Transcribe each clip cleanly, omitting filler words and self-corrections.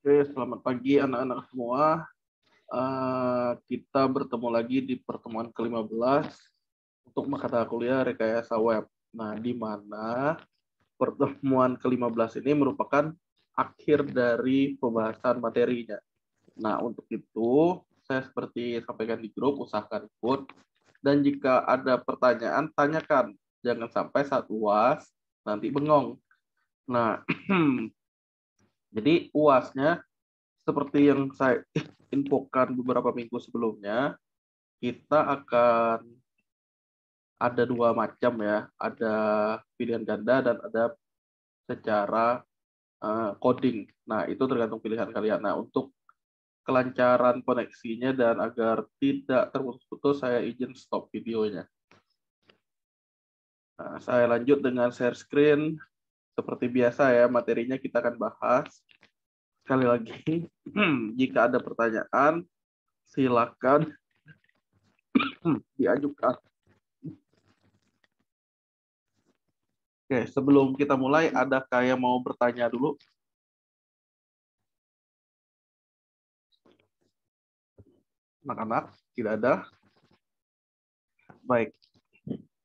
Oke, selamat pagi anak-anak semua. Kita bertemu lagi di pertemuan ke-15 untuk mata kuliah rekayasa web. Nah, di mana pertemuan ke-15 ini merupakan akhir dari pembahasan materinya. Nah, untuk itu, saya seperti sampaikan di grup, usahakan ikut. Dan jika ada pertanyaan, tanyakan. Jangan sampai saat UAS nanti bengong. Nah, jadi UASnya seperti yang saya infokan beberapa minggu sebelumnya, kita akan ada dua macam ya, ada pilihan ganda dan ada secara coding. Nah, itu tergantung pilihan kalian. Nah, untuk kelancaran koneksinya dan agar tidak terputus-putus, saya izin stop videonya. Nah, saya lanjut dengan share screen. Seperti biasa ya, materinya kita akan bahas. Sekali lagi, jika ada pertanyaan, silakan diajukan. Oke, sebelum kita mulai, ada yang mau bertanya dulu? Anak-anak, tidak ada? Baik.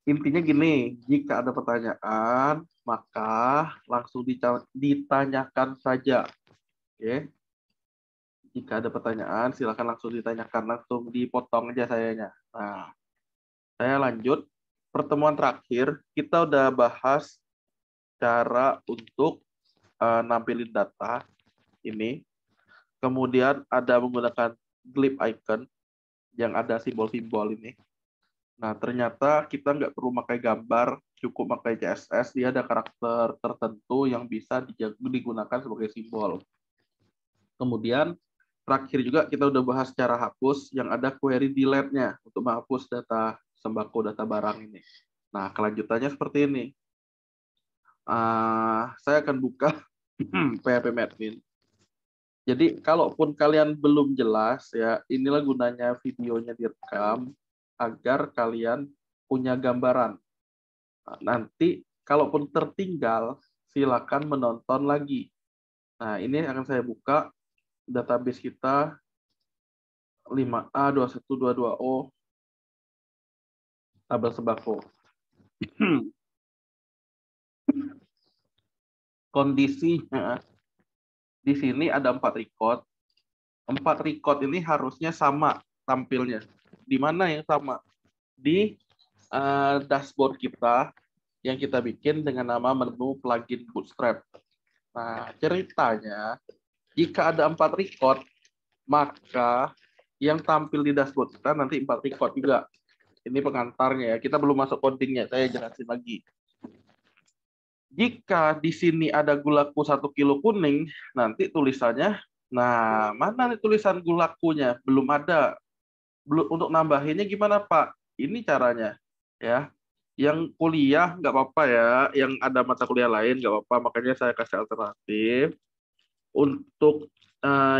Intinya gini, jika ada pertanyaan, maka langsung ditanyakan saja. Oke. Jika ada pertanyaan, silakan langsung ditanyakan, langsung dipotong aja sayanya. Nah, saya lanjut. Pertemuan terakhir, kita udah bahas cara untuk nampilin data ini. Kemudian ada menggunakan glyph icon yang ada simbol-simbol ini. Nah, ternyata kita nggak perlu pakai gambar, cukup pakai CSS, dia ada karakter tertentu yang bisa digunakan sebagai simbol. Kemudian, terakhir juga kita udah bahas cara hapus yang ada query delete-nya untuk menghapus data sembako, data barang ini. Nah, kelanjutannya seperti ini. Saya akan buka PHP-Admin. Jadi, kalaupun kalian belum jelas, ya inilah gunanya videonya direkam, agar kalian punya gambaran. Nah, nanti kalaupun tertinggal, silakan menonton lagi. Nah, ini akan saya buka database kita 5A2122O tabel sembako. Kondisinya di sini ada 4 record. 4 record ini harusnya sama tampilnya. Di mana yang sama? Di dashboard kita yang kita bikin dengan nama menu plugin Bootstrap. Nah, ceritanya jika ada 4 record, maka yang tampil di dashboard kita nanti 4 record juga. Ini pengantarnya ya. Kita belum masuk codingnya, saya jelasin lagi. Jika di sini ada gulaku 1 kilo kuning, nanti tulisannya, nah mana nih tulisan gulakunya? Belum ada. Untuk nambahinnya gimana Pak? Ini caranya ya. Yang kuliah nggak apa-apa ya, yang ada mata kuliah lain nggak apa-apa, makanya saya kasih alternatif. Untuk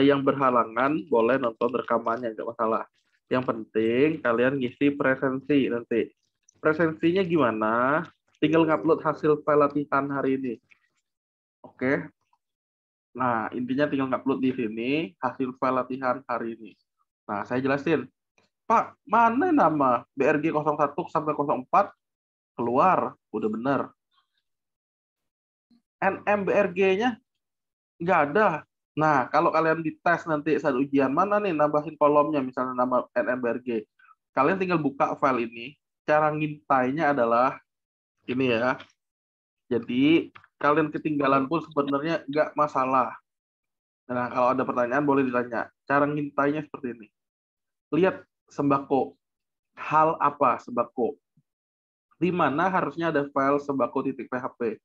yang berhalangan boleh nonton rekamannya, nggak masalah. Yang penting kalian ngisi presensi nanti. Presensinya gimana? Tinggal ngupload hasil file latihan hari ini. Oke. Nah, intinya tinggal ngupload di sini hasil file latihan hari ini. Nah, saya jelasin. Pak, mana nama BRG 01 sampai 04? Keluar, udah bener. NMBRG-nya nggak ada. Nah, kalau kalian dites nanti saat ujian, mana nih nambahin kolomnya, misalnya nama NMBRG. Kalian tinggal buka file ini. Cara ngintainya adalah ini ya. Jadi, kalian ketinggalan pun sebenarnya nggak masalah. Nah, kalau ada pertanyaan boleh ditanya. Cara ngintainya seperti ini. Lihat sembako. Hal apa sembako? Di mana harusnya ada file sembako.php.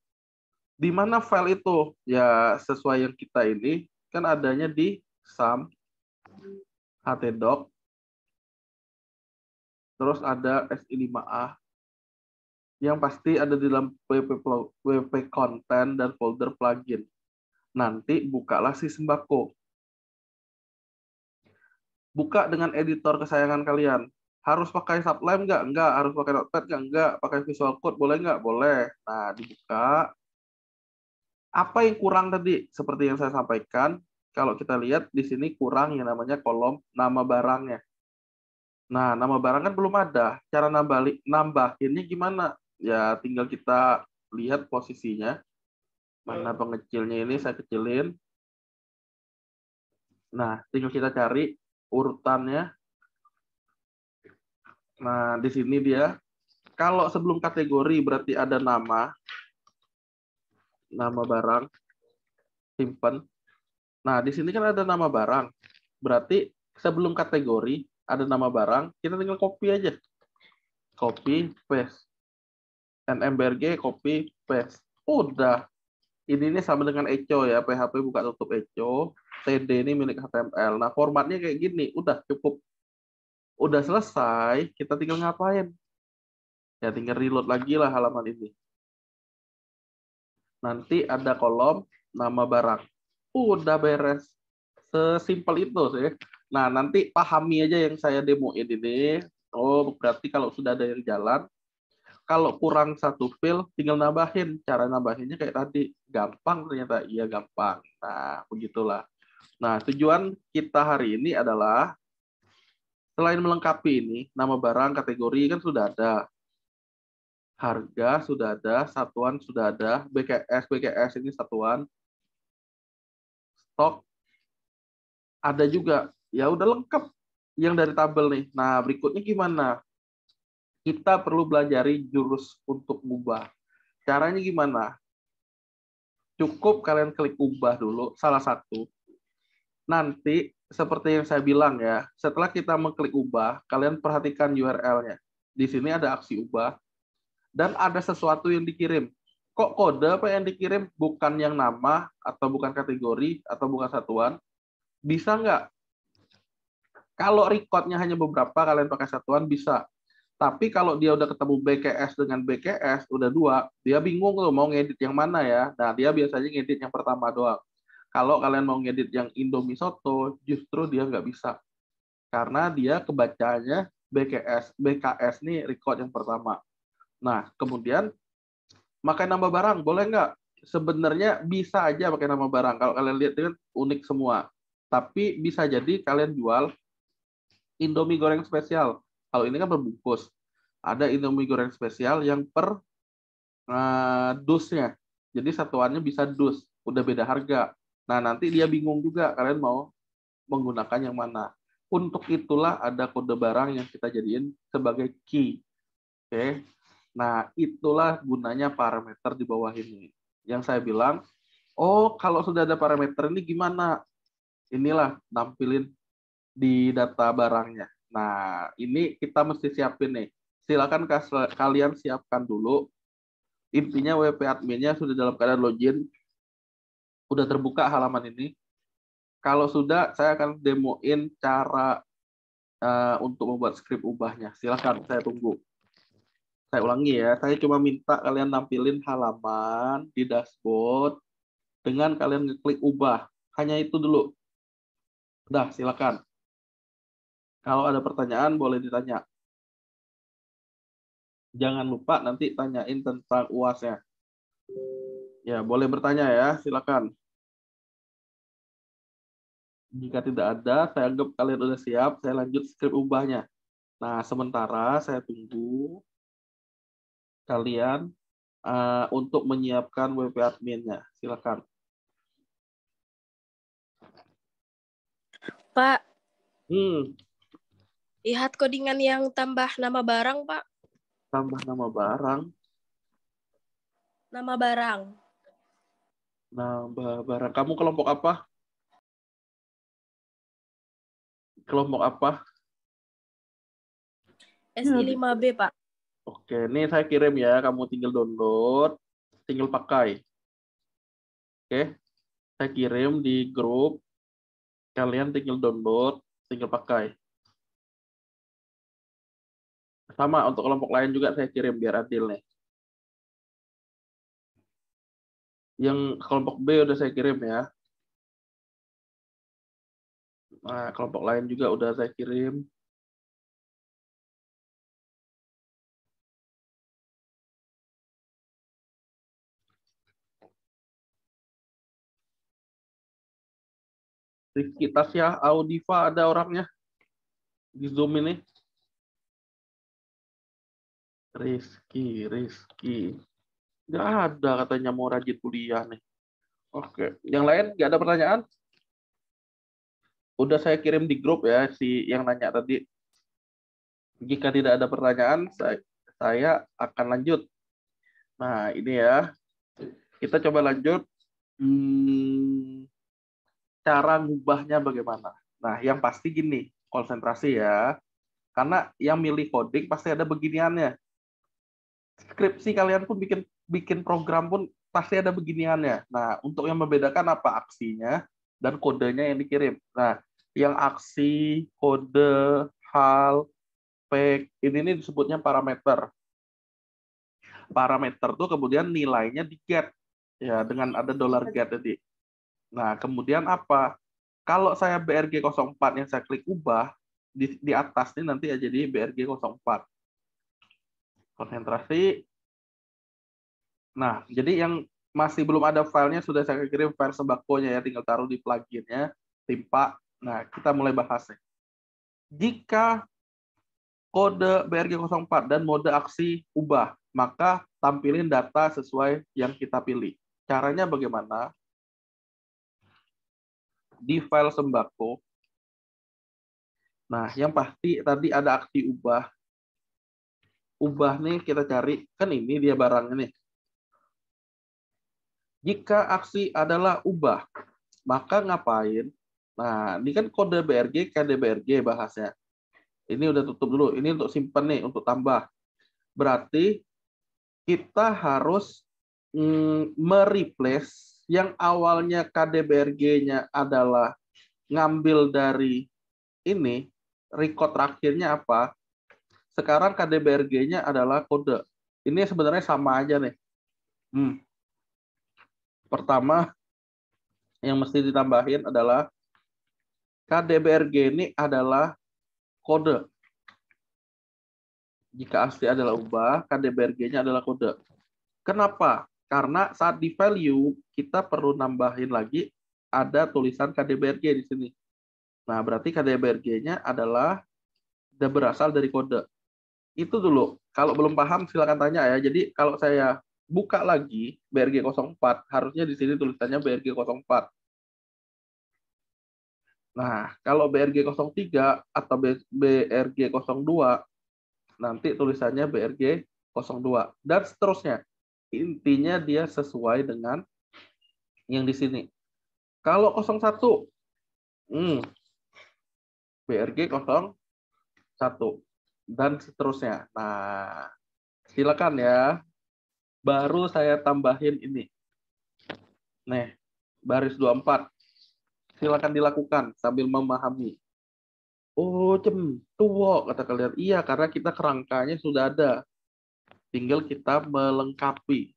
Di mana file itu? Ya, sesuai yang kita ini, kan adanya di sum, htdoc, terus ada si5a, yang pasti ada di dalam wp content dan folder plugin. Nanti bukalah si sembako. Buka dengan editor kesayangan kalian. Harus pakai Sublime nggak? Nggak. Harus pakai Notepad nggak? Nggak. Pakai Visual Code boleh nggak? Boleh. Nah, dibuka. Apa yang kurang tadi? Seperti yang saya sampaikan, kalau kita lihat di sini kurang yang namanya kolom nama barangnya. Nah, nama barang kan belum ada. Cara nambahinnya gimana? Ya, tinggal kita lihat posisinya. Mana pengecilnya ini saya kecilin. Nah, tinggal kita cari urutannya. Nah, di sini dia. Kalau sebelum kategori berarti ada nama barang, simpan. Nah, di sini kan ada nama barang. Berarti sebelum kategori ada nama barang, kita tinggal copy aja. Copy, paste. NMBRG, copy, paste. Udah. Ini sama dengan echo ya, PHP buka tutup echo. TD ini milik HTML. Nah, formatnya kayak gini. Udah cukup. Udah selesai, kita tinggal ngapain? Ya, tinggal reload lagi lah halaman ini. Nanti ada kolom nama barang. Udah beres. Sesimpel itu sih. Nah, nanti pahami aja yang saya demoin ini. Oh, berarti kalau sudah ada yang jalan, kalau kurang satu file, tinggal nambahin. Cara nambahinnya kayak tadi. Gampang ternyata. Iya, gampang. Nah, begitulah. Nah, tujuan kita hari ini adalah, selain melengkapi ini, nama barang, kategori kan sudah ada. Harga sudah ada, satuan sudah ada, BKS ini satuan, stok ada juga. Ya udah lengkap yang dari tabel nih. Nah, berikutnya gimana? Kita perlu belajari jurus untuk ubah. Caranya gimana? Cukup kalian klik ubah dulu, salah satu. Nanti, seperti yang saya bilang ya, setelah kita mengklik ubah, kalian perhatikan URL-nya. Di sini ada aksi ubah, dan ada sesuatu yang dikirim. Kok kode apa yang dikirim? Bukan yang nama, atau bukan kategori, atau bukan satuan. Bisa nggak? Kalau recordnya hanya beberapa, kalian pakai satuan, bisa. Tapi kalau dia udah ketemu BKS dengan BKS, udah dua, dia bingung tuh mau ngedit yang mana ya. Nah, dia biasanya ngedit yang pertama doang. Kalau kalian mau ngedit yang Indomie Soto, justru dia nggak bisa. Karena dia kebacanya BKS nih record yang pertama. Nah, kemudian pakai nama barang, boleh nggak? Sebenarnya bisa aja pakai nama barang. Kalau kalian lihat kan unik semua. Tapi bisa jadi kalian jual Indomie goreng spesial. Kalau ini kan berbungkus. Ada Indomie goreng spesial yang per dusnya. Jadi satuannya bisa dus. Udah beda harga. Nah, nanti dia bingung juga kalian mau menggunakan yang mana. Untuk itulah ada kode barang yang kita jadiin sebagai key. Oke. Nah, itulah gunanya parameter di bawah ini. Yang saya bilang, oh kalau sudah ada parameter ini gimana? Inilah nampilin di data barangnya. Nah, ini kita mesti siapin nih. Silakan kalian siapkan dulu. Intinya WP adminnya sudah dalam keadaan login. Udah terbuka halaman ini. Kalau sudah, saya akan demoin cara untuk membuat script ubahnya. Silakan, saya tunggu. Saya ulangi ya, saya cuma minta kalian nampilin halaman di dashboard dengan kalian ngeklik ubah. Hanya itu dulu. Udah, silakan. Kalau ada pertanyaan boleh ditanya. Jangan lupa nanti tanyain tentang UAS-nya. Ya, boleh bertanya ya, silakan. Jika tidak ada, saya anggap kalian udah siap, saya lanjut script ubahnya. Nah, sementara saya tunggu kalian untuk menyiapkan WP admin-nya. Silakan. Pak, Hmm, lihat codingan yang tambah nama barang, Pak. tambah nama barang. Nama barang. Nambah barang. Kamu kelompok apa? Kelompok apa? SI5B, Pak. Oke, ini saya kirim ya. Kamu tinggal download, tinggal pakai. Oke, saya kirim di grup. Kalian tinggal download, tinggal pakai. Sama untuk kelompok lain juga saya kirim biar adil nih. Yang kelompok B udah saya kirim ya. Nah, kelompok lain juga udah saya kirim. Rizky Tasya Audiva ada orangnya di Zoom ini. Rizky. Nggak ada katanya mau rajin kuliah nih. Oke, yang lain nggak ada pertanyaan? Udah saya kirim di grup ya si yang nanya tadi. Jika tidak ada pertanyaan, saya akan lanjut. Nah, ini ya. Kita coba lanjut. Cara ngubahnya bagaimana? Nah, yang pasti gini, konsentrasi ya. Karena yang milih coding pasti ada beginiannya. Skripsi kalian pun bikin program pun pasti ada beginiannya. Nah, untuk yang membedakan apa aksinya dan kodenya yang dikirim. Nah, yang aksi, kode, hal, spek, ini disebutnya parameter. Parameter tuh kemudian nilainya di get ya dengan ada $get tadi. Nah, kemudian apa? Kalau saya BRG 04 yang saya klik ubah di atas ini nanti ya jadi BRG 04. Konsentrasi. Nah, jadi yang masih belum ada filenya sudah saya kirim file sembakonya ya, tinggal taruh di pluginnya, timpa. Nah, kita mulai bahas nih. Jika kode BRG 04 dan mode aksi ubah, maka tampilin data sesuai yang kita pilih. Caranya bagaimana? Di file sembako. Nah, yang pasti tadi ada aksi ubah. Ubah nih kita cari, kan ini dia barangnya nih. Jika aksi adalah ubah, maka ngapain? Nah, ini kan kode BRG, KDBRG bahasnya. Ini udah tutup dulu. Ini untuk simpan nih, untuk tambah. Berarti kita harus mereplace yang awalnya KDBRG-nya adalah ngambil dari ini, record terakhirnya apa? Sekarang KDBRG-nya adalah kode. Ini sebenarnya sama aja nih. Pertama, yang mesti ditambahin adalah KDBRG ini adalah kode. Jika asli adalah ubah, KDBRG-nya adalah kode. Kenapa? Karena saat di value, kita perlu nambahin lagi ada tulisan KDBRG di sini. Nah, berarti KDBRG-nya adalah berasal dari kode. Itu dulu. Kalau belum paham, silakan tanya ya. Jadi, kalau saya buka lagi BRG 04, harusnya di sini tulisannya BRG 04. Nah, kalau BRG 03 atau BRG 02, nanti tulisannya BRG 02. Dan seterusnya. Intinya dia sesuai dengan yang di sini. Kalau 01, BRG 01. Dan seterusnya. Nah, silakan ya. Baru saya tambahin ini. Nih, baris 24. Silakan dilakukan sambil memahami. Oh, tuwo kata kalian. Iya, karena kita kerangkanya sudah ada. Tinggal kita melengkapi.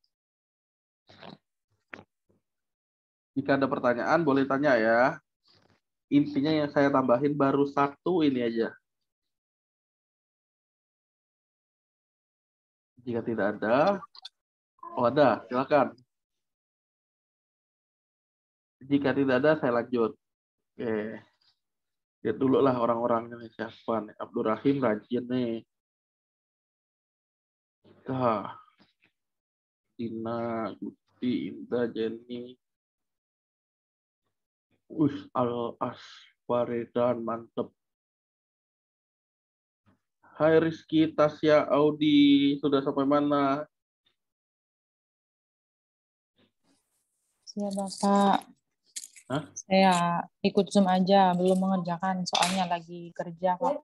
Jika ada pertanyaan, boleh tanya ya. Intinya yang saya tambahin baru satu ini aja. Jika tidak ada, oh ada, silakan. Jika tidak ada, saya lanjut. Oke. Lihat dulu lah orang-orangnya nih, siapa nih. Abdurrahim rajin nih. Dina, Gusti, Indah, Jenny. Al-Aswaredan, mantep. Hai Rizky, Tasya, Audi, sudah sampai mana? Ya Bapak. Hah? Saya ikut Zoom aja, belum mengerjakan, soalnya lagi kerja, Pak.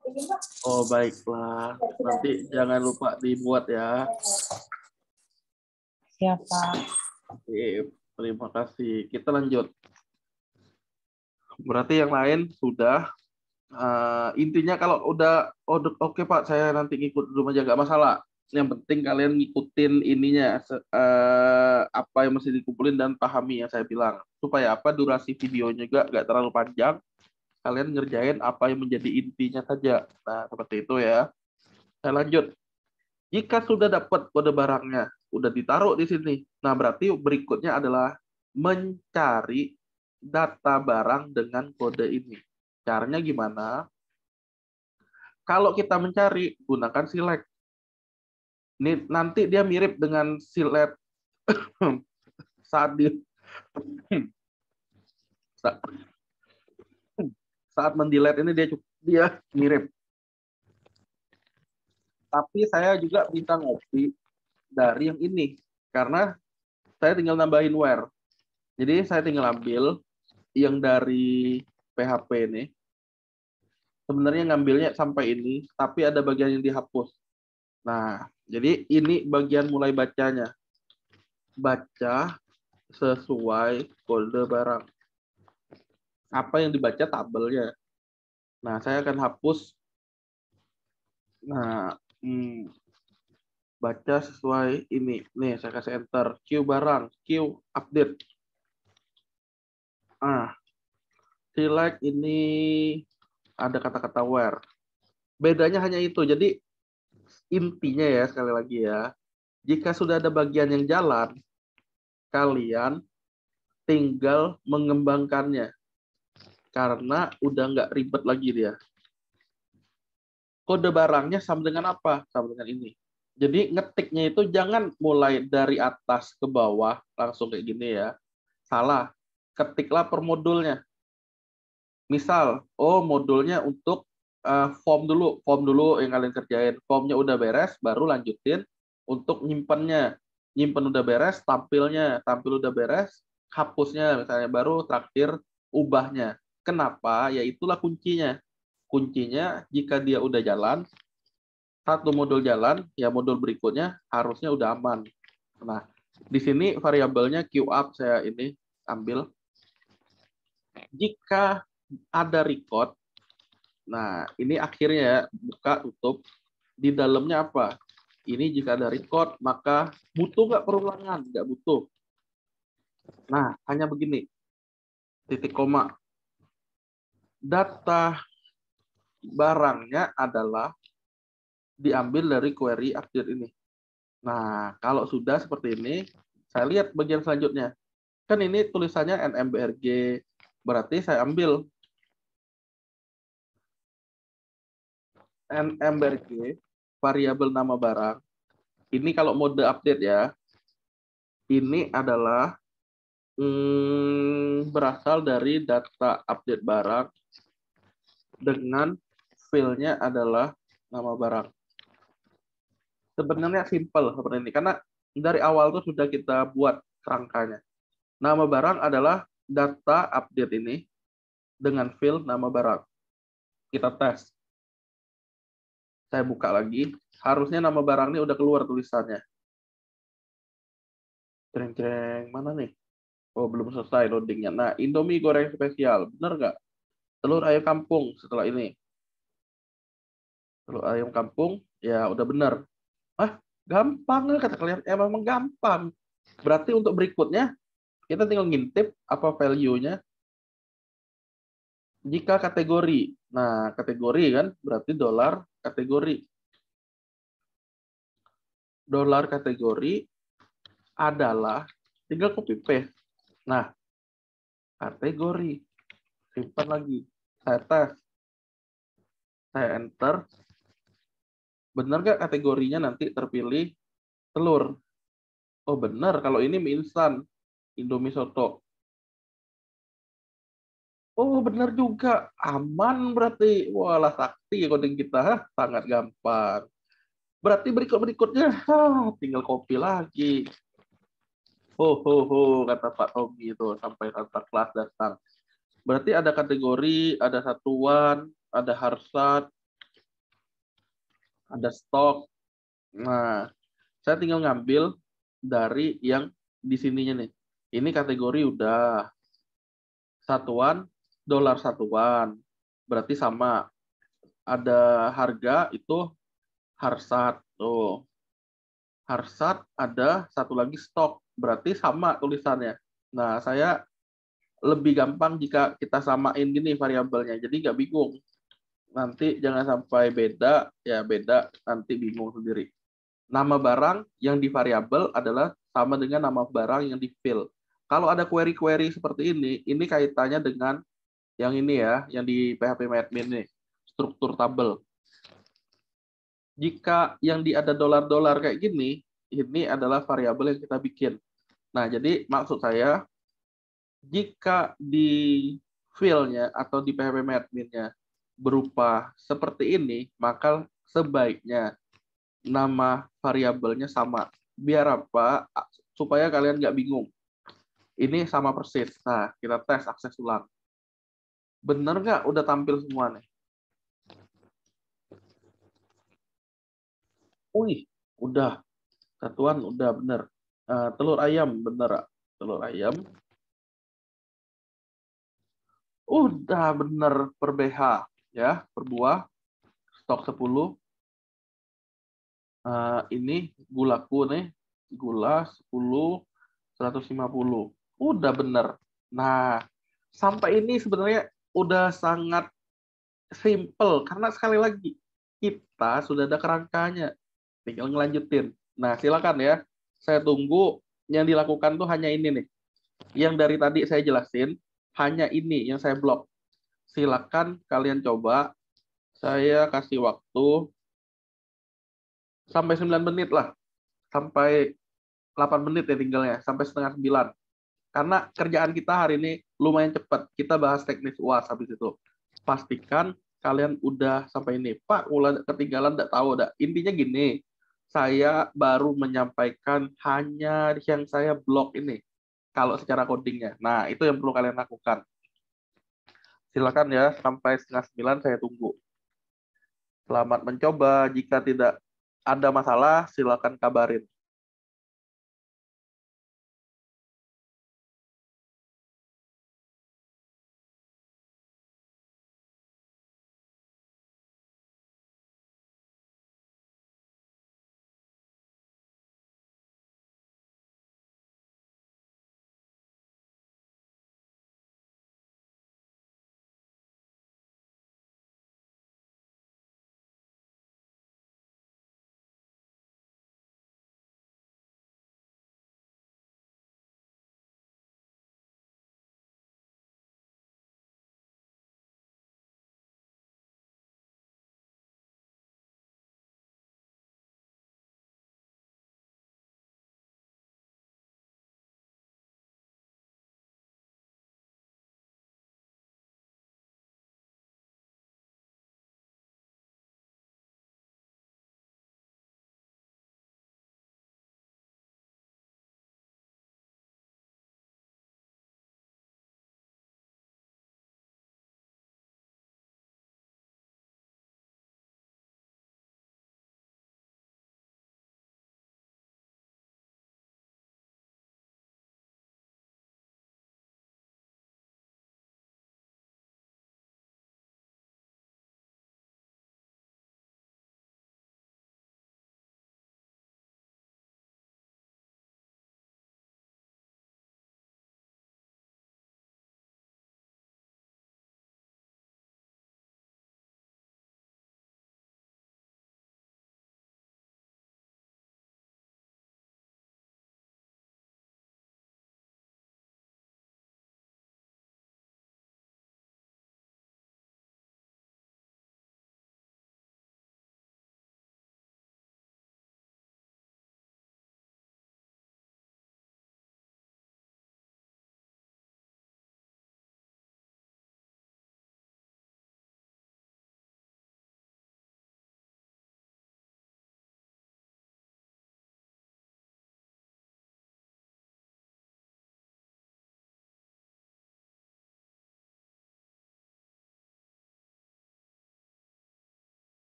Oh, baiklah. Nanti jangan lupa dibuat ya. Siap, Pak. Oke, terima kasih. Kita lanjut. Berarti yang lain sudah. Intinya kalau udah, oke Pak, saya nanti ngikut dulu aja, nggak masalah. Yang penting kalian ngikutin ininya, apa yang mesti dikumpulin dan pahami yang saya bilang. Supaya apa, durasi videonya juga nggak terlalu panjang. Kalian ngerjain apa yang menjadi intinya saja. Nah, seperti itu ya. Saya lanjut. Jika sudah dapat kode barangnya, udah ditaruh di sini. Nah, berarti berikutnya adalah mencari data barang dengan kode ini. Caranya gimana? Kalau kita mencari, gunakan select. Ini nanti dia mirip dengan select saat di saat mendelete ini dia mirip. Tapi saya juga bisa ngopi dari yang ini karena saya tinggal nambahin where. Jadi saya tinggal ambil yang dari PHP ini. Sebenarnya ngambilnya sampai ini, tapi ada bagian yang dihapus. Nah, jadi ini bagian mulai bacanya. Baca sesuai kode barang. Apa yang dibaca tabelnya. Nah, saya akan hapus. Nah, baca sesuai ini. Nih, saya kasih enter. Q barang, Q update. Nah, select ini ada kata-kata where. Bedanya hanya itu. Jadi intinya ya, sekali lagi ya, jika sudah ada bagian yang jalan, kalian tinggal mengembangkannya. Karena udah nggak ribet lagi dia. Kode barangnya sama dengan apa? Sama dengan ini. Jadi ngetiknya itu jangan mulai dari atas ke bawah, langsung kayak gini ya. Salah. Ketiklah per modulnya. Misal, modulnya untuk form dulu yang kalian kerjain. Formnya udah beres, baru lanjutin untuk nyimpennya. Nyimpen udah beres, tampil udah beres, hapusnya misalnya, baru terakhir ubahnya. Kenapa? Ya itulah kuncinya. Kuncinya jika dia udah jalan, satu modul jalan, ya modul berikutnya harusnya udah aman. Nah, di sini variabelnya QUp saya ini ambil. Jika ada record, nah ini akhirnya ya, buka tutup. Di dalamnya apa? Ini jika ada record, maka butuh nggak perulangan? Nggak butuh. Nah, hanya begini. Titik koma. Data barangnya adalah diambil dari query update ini. Nah, kalau sudah seperti ini, saya lihat bagian selanjutnya. Kan ini tulisannya NMBRG, berarti saya ambil NMBRG, variabel nama barang. Ini kalau mode update ya, ini adalah berasal dari data update barang dengan field-nya adalah nama barang. Sebenarnya simple seperti ini, karena dari awal tuh sudah kita buat kerangkanya. Nama barang adalah data update ini dengan field nama barang. Kita tes. Saya buka lagi. Harusnya nama barang ini udah keluar tulisannya. Jreng-jreng, mana nih? Oh, belum selesai loadingnya. Nah, Indomie goreng spesial. Bener nggak? Telur ayam kampung setelah ini. Telur ayam kampung, ya udah bener. Gampang kata kalian. Memang gampang. Berarti untuk berikutnya, kita tinggal ngintip apa value-nya. Jika kategori. Nah, kategori kan berarti dolar kategori. Dolar kategori adalah, tinggal copy paste. Nah, kategori. Simpan lagi. Saya tes. Saya enter. Benar nggak kategorinya nanti terpilih telur? Oh benar, kalau ini mie instan, Indomie soto. Oh benar juga, aman berarti. Walah sakti coding kita, sangat gampang. Berarti berikutnya tinggal copy lagi. Kata Pak Tommy itu sampai Santa Kelas datang. Berarti ada kategori, ada satuan, ada harsat, ada stok. Nah, saya tinggal ngambil dari yang di sininya nih. Ini kategori udah. Satuan, dolar satuan. Berarti sama. Ada harga itu harsat. Tuh. Harsat ada satu lagi stok. Berarti sama tulisannya. Nah, saya lebih gampang jika kita samain gini variabelnya. Jadi nggak bingung. Nanti jangan sampai beda, ya beda, nanti bingung sendiri. Nama barang yang di variabel adalah sama dengan nama barang yang di fill. Kalau ada query-query seperti ini kaitannya dengan yang ini ya, yang di PHP-admin nih, struktur tabel. Jika yang ada dolar-dolar kayak gini, ini adalah variabel yang kita bikin. Nah, jadi maksud saya, jika di field-nya atau di PHP-admin-nya berupa seperti ini, maka sebaiknya nama variabelnya sama. Biar apa? Supaya kalian nggak bingung. Ini sama persis. Nah, kita tes akses ulang. Bener nggak udah tampil semua nih? Wih, udah. Satuan udah bener. Telur ayam bener. Telur ayam. Udah bener per BH. Ya, per buah. Stok 10. Ini gulaku nih. Gula 10, 150. Udah bener. Nah, sampai ini sebenarnya udah sangat simple. Karena sekali lagi, kita sudah ada kerangkanya. Tinggal ngelanjutin. Nah, silakan ya. Saya tunggu. Yang dilakukan tuh hanya ini nih. Yang dari tadi saya jelasin, hanya ini yang saya blok. Silakan kalian coba. Saya kasih waktu sampai 9 menit lah. Sampai 8 menit ya tinggalnya. Sampai setengah 9. Karena kerjaan kita hari ini lumayan cepat. Kita bahas teknis UAS habis itu. Pastikan kalian udah sampai ini. Pak, ulah ketinggalan enggak tahu enggak. Intinya gini, saya baru menyampaikan hanya yang saya blok ini. Kalau secara codingnya. Nah, itu yang perlu kalian lakukan. Silakan ya, sampai setengah 9 saya tunggu. Selamat mencoba. Jika tidak ada masalah, silakan kabarin.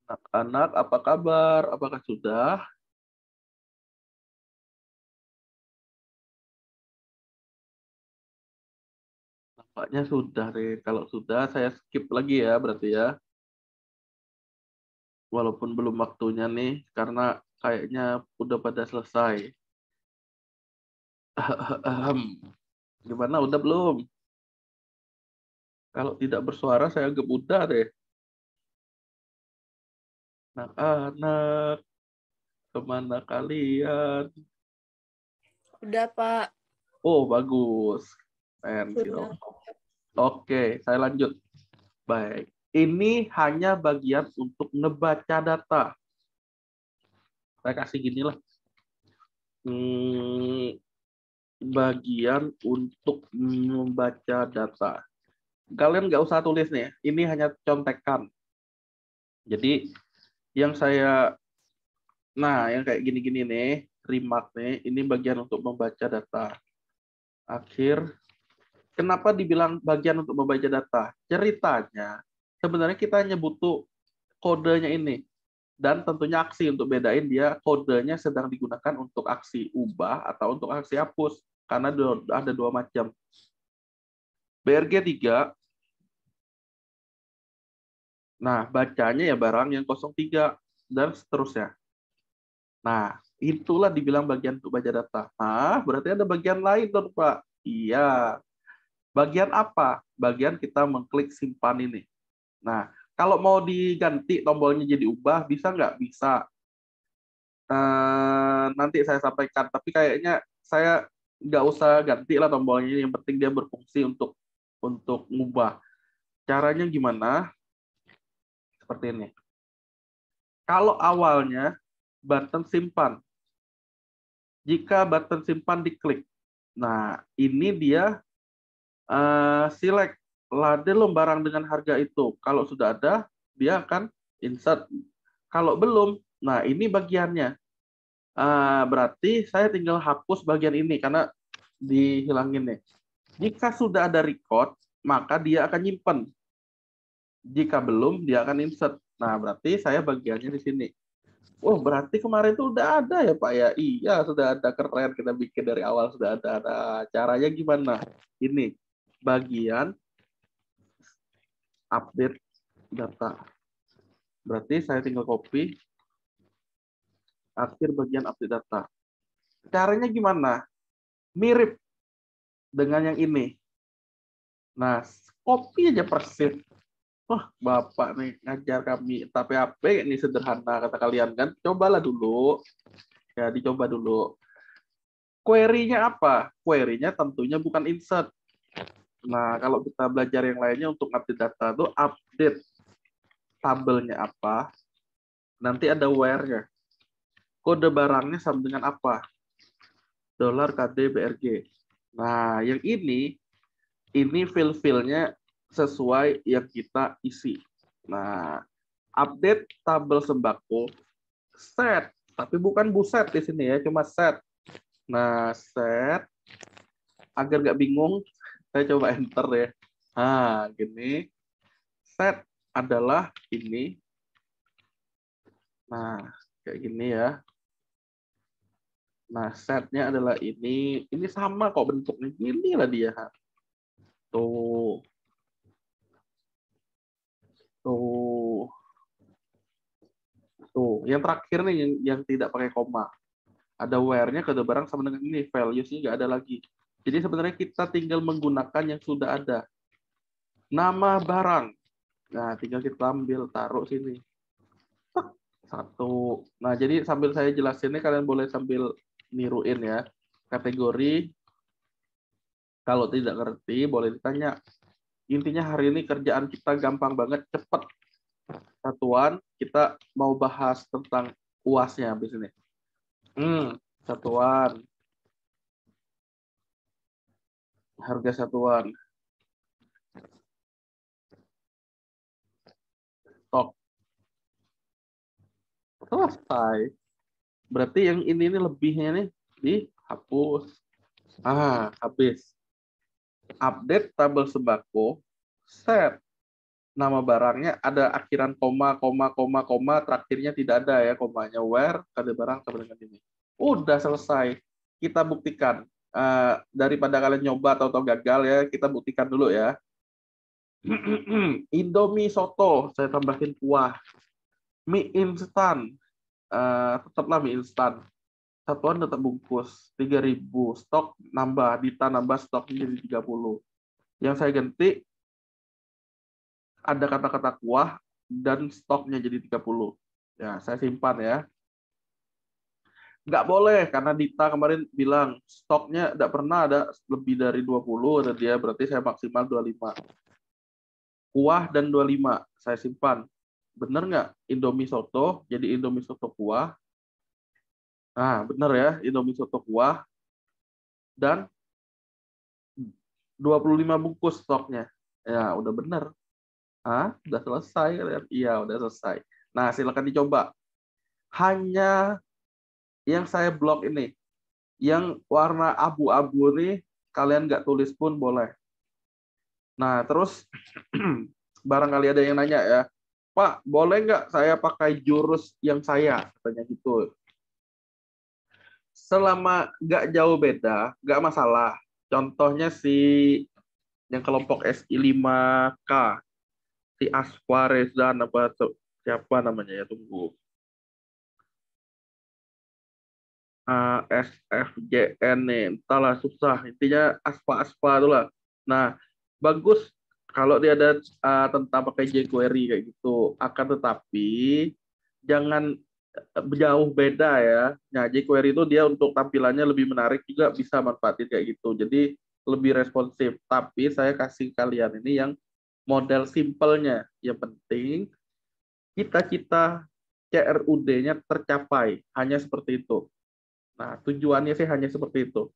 Anak-anak, apa kabar? Apakah sudah? Nampaknya sudah deh. Kalau sudah, saya skip lagi ya, berarti ya. Walaupun belum waktunya nih, karena kayaknya udah pada selesai. Gimana, udah belum? Kalau tidak bersuara, saya anggap udah deh. Anak-anak, kemana kalian? Udah, Pak. Oh, bagus. Sudah. Pensil. Oke, saya lanjut. Baik. Ini hanya bagian untuk ngebaca data. Saya kasih gini lah. Bagian untuk membaca data. Kalian nggak usah tulis nih. Ini hanya contekan. Jadi yang saya, yang kayak gini-gini nih, remark nih, ini bagian untuk membaca data. Akhir. Kenapa dibilang bagian untuk membaca data? Ceritanya, sebenarnya kita hanya butuh kodenya ini. Dan tentunya aksi untuk bedain dia kodenya sedang digunakan untuk aksi ubah atau untuk aksi hapus. Karena ada dua macam. BRG 3, nah bacanya ya barang yang 03, dan seterusnya. Nah, itulah dibilang bagian untuk baca data. Nah, berarti ada bagian lain dong, Pak. Iya. Bagian apa? Bagian kita mengklik simpan ini. Nah, kalau mau diganti tombolnya jadi ubah, bisa nggak? Bisa. Nanti saya sampaikan, tapi kayaknya saya nggak usah ganti lah tombolnya. Yang penting dia berfungsi untuk ngubah. Caranya gimana? Seperti ini. Kalau awalnya button simpan, jika button simpan diklik, nah ini dia select lade lembaran dengan harga itu. Kalau sudah ada, dia akan insert. Kalau belum, nah ini bagiannya. Berarti saya tinggal hapus bagian ini karena dihilangin nih. Jika sudah ada record, maka dia akan nyimpen. Jika belum, dia akan insert. Nah, berarti saya bagiannya di sini. Oh, berarti kemarin itu udah ada ya, Pak ya? Iya, sudah ada, keren. Kita bikin dari awal sudah ada. Nah, caranya gimana? Ini bagian update data. Berarti saya tinggal copy akhir bagian update data. Caranya gimana? Mirip dengan yang ini. Nah, copy aja persis. Wah, Bapak nih ngajar kami. Tapi HP ini sederhana kata kalian kan. Cobalah dulu. Ya, dicoba dulu. Query-nya apa? Query-nya tentunya bukan insert. Nah, kalau kita belajar yang lainnya untuk update data itu update tabelnya apa, nanti ada where-nya. Kode barangnya sama dengan apa? $KD BRG. Nah, yang ini fill-fill-nya sesuai yang kita isi. Nah, update tabel sembako set, tapi bukan buset di sini ya, cuma set. Nah, set agar nggak bingung, saya coba enter ya. Nah, gini. Set adalah ini. Nah, kayak gini ya. Nah, setnya adalah ini. Ini sama kok bentuknya. Gini lah dia. Tuh. Tuh. Tuh. Yang terakhir nih yang tidak pakai koma. Ada where-nya, kode barang sama dengan ini. Values-nya nggak ada lagi. Jadi sebenarnya kita tinggal menggunakan yang sudah ada. Nama barang. Nah, tinggal kita ambil, taruh sini. Satu. Nah, jadi sambil saya jelasin ini, kalian boleh sambil niruin ya. Kategori, kalau tidak ngerti, boleh ditanya. Intinya hari ini kerjaan kita gampang banget, cepat. Satuan, kita mau bahas tentang UAS-nya habis ini. Satuan. Harga satuan. Stok. Selesai. Berarti yang ini lebihnya nih dihapus. Habis. Update tabel sembako, set. nama barangnya ada akhiran koma, terakhirnya tidak ada ya komanya. Where kode barang sama dengan ini. Udah selesai. Kita buktikan. Daripada kalian nyoba atau gagal ya, kita buktikan dulu ya. Indomie soto, saya tambahin kuah. Mie instan, tetaplah mie instan. Satuan tetap bungkus 3.000, stok nambah, Dita nambah stok jadi 30. Yang saya ganti ada kata-kata kuah dan stoknya jadi 30. Ya, saya simpan ya. Nggak boleh, karena Dita kemarin bilang stoknya nggak pernah ada lebih dari 20, dan dia berarti saya maksimal 25. Kuah dan 25, saya simpan. Bener nggak? Indomie soto, jadi Indomie soto kuah. Nah, bener ya, Indomie soto kuah. Dan 25 bungkus stoknya. Ya, udah bener. Udah selesai kalian? Iya, udah selesai. Nah, silakan dicoba. Hanya yang saya blok ini, yang warna abu-abu nih, kalian nggak tulis pun boleh. Nah, terus barangkali ada yang nanya ya, Pak, boleh nggak saya pakai jurus yang saya? Katanya gitu. Selama nggak jauh beda, nggak masalah. Contohnya si yang kelompok SI5K, si Aswares dan apa siapa namanya ya, tunggu. SFJN nih, entahlah susah. Intinya aspa itulah. Nah, bagus kalau dia ada tentang pakai jQuery kayak gitu. Akan tetapi jangan jauh beda ya. Nah, jQuery itu dia untuk tampilannya lebih menarik juga bisa manfaatin kayak gitu. Jadi lebih responsif. Tapi saya kasih kalian ini yang model simpelnya. Yang penting cita-cita CRUD-nya tercapai. Hanya seperti itu. Nah, tujuannya sih hanya seperti itu.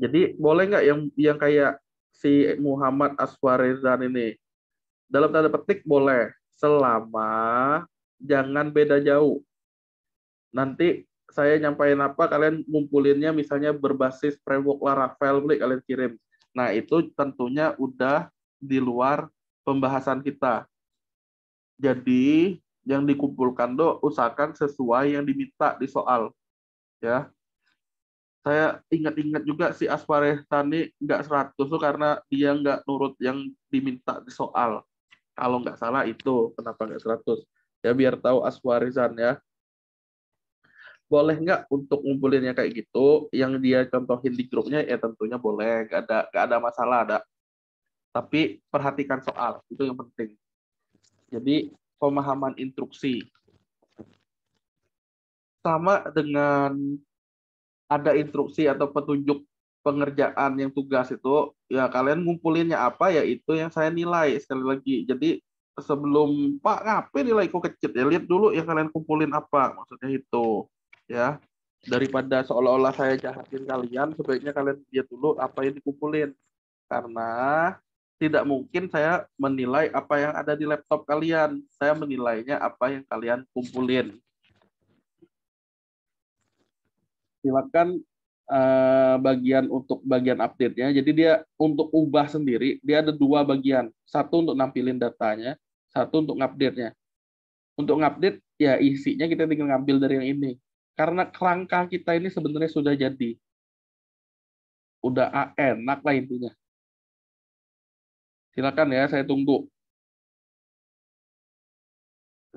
Jadi boleh nggak yang kayak si Muhammad Aswarezan ini? Dalam tanda petik boleh, selama jangan beda jauh. Nanti saya nyampain apa, kalian ngumpulinnya misalnya berbasis framework Laravel, boleh kalian kirim. Nah, itu tentunya udah di luar pembahasan kita. Jadi yang dikumpulkan usahakan sesuai yang diminta di soal. Ya, saya ingat-ingat juga si Asware Tani nggak 100 tuh karena dia nggak nurut yang diminta di soal. Kalau nggak salah itu, kenapa nggak 100? Ya biar tahu Aswarizan ya. Boleh nggak untuk ngumpulinnya kayak gitu, yang dia contohin di grupnya ya tentunya boleh, nggak ada masalah ada. Tapi perhatikan soal, itu yang penting. Jadi pemahaman instruksi. Sama dengan ada instruksi atau petunjuk pengerjaan yang tugas itu, ya kalian ngumpulinnya apa ya itu yang saya nilai sekali lagi. Jadi sebelum Pak ngapain nilai kok kecil ya, lihat dulu yang kalian kumpulin apa, maksudnya itu ya. Daripada seolah-olah saya jahatin kalian, sebaiknya kalian lihat dulu apa yang dikumpulin, karena tidak mungkin saya menilai apa yang ada di laptop kalian, saya menilainya apa yang kalian kumpulin. Silakan bagian untuk bagian update-nya. Jadi dia untuk ubah sendiri, dia ada dua bagian. Satu untuk nampilin datanya, satu untuk ngupdate-nya. Untuk ngupdate, ya isinya kita tinggal ngambil dari yang ini. Karena kerangka kita ini sebenarnya sudah jadi. Udah enak lah intinya. Silakan ya, saya tunggu.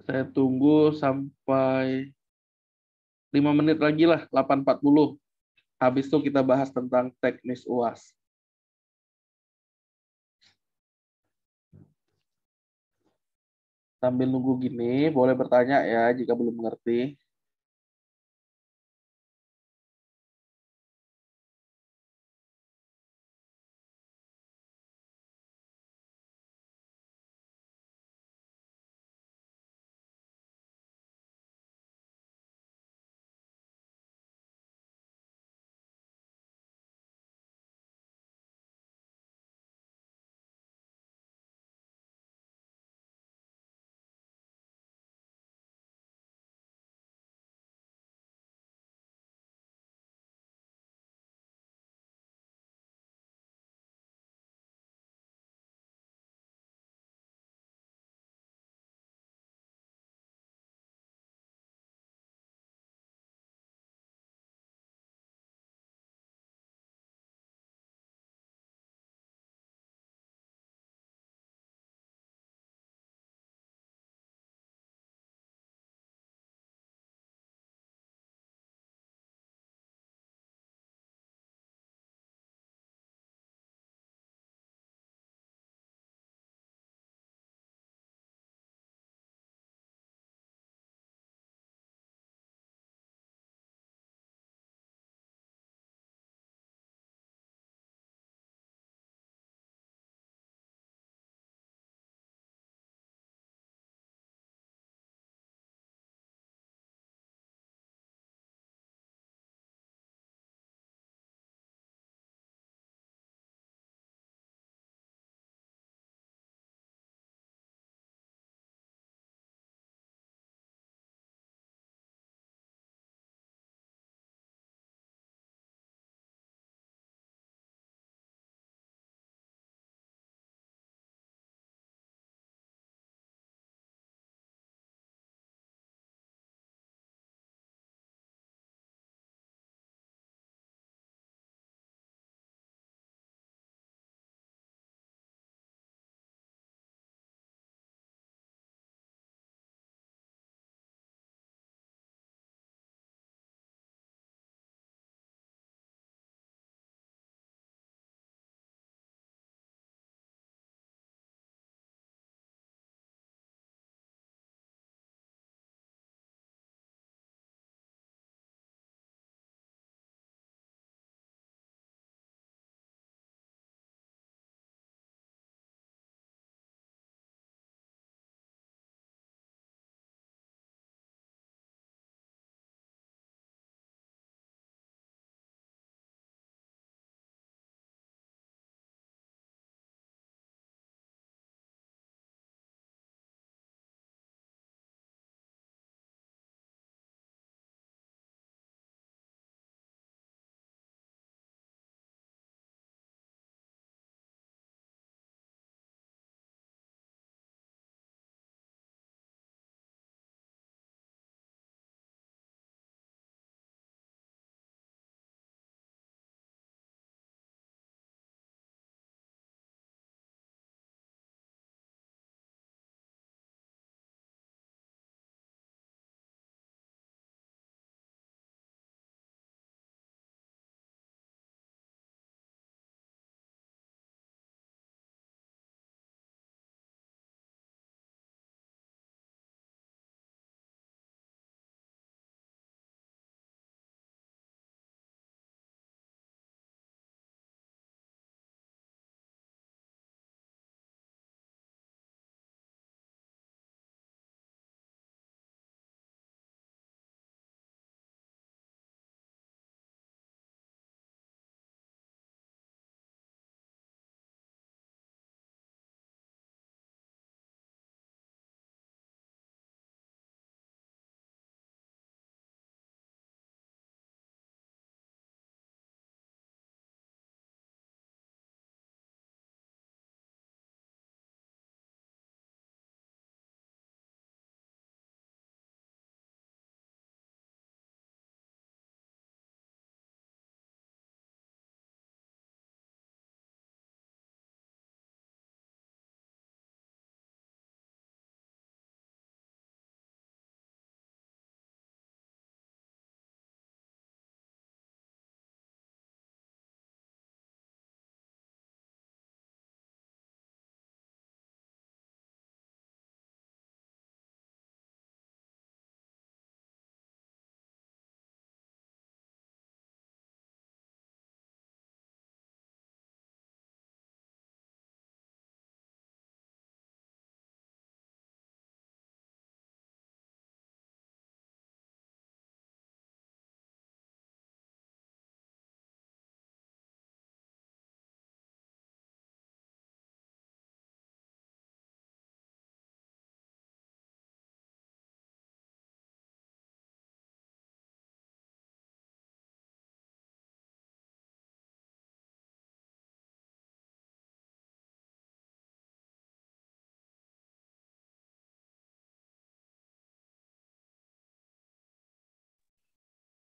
Saya tunggu sampai 5 menit lagi lah, 8.40. Habis itu kita bahas tentang teknis UAS. Sambil nunggu gini, boleh bertanya ya jika belum mengerti.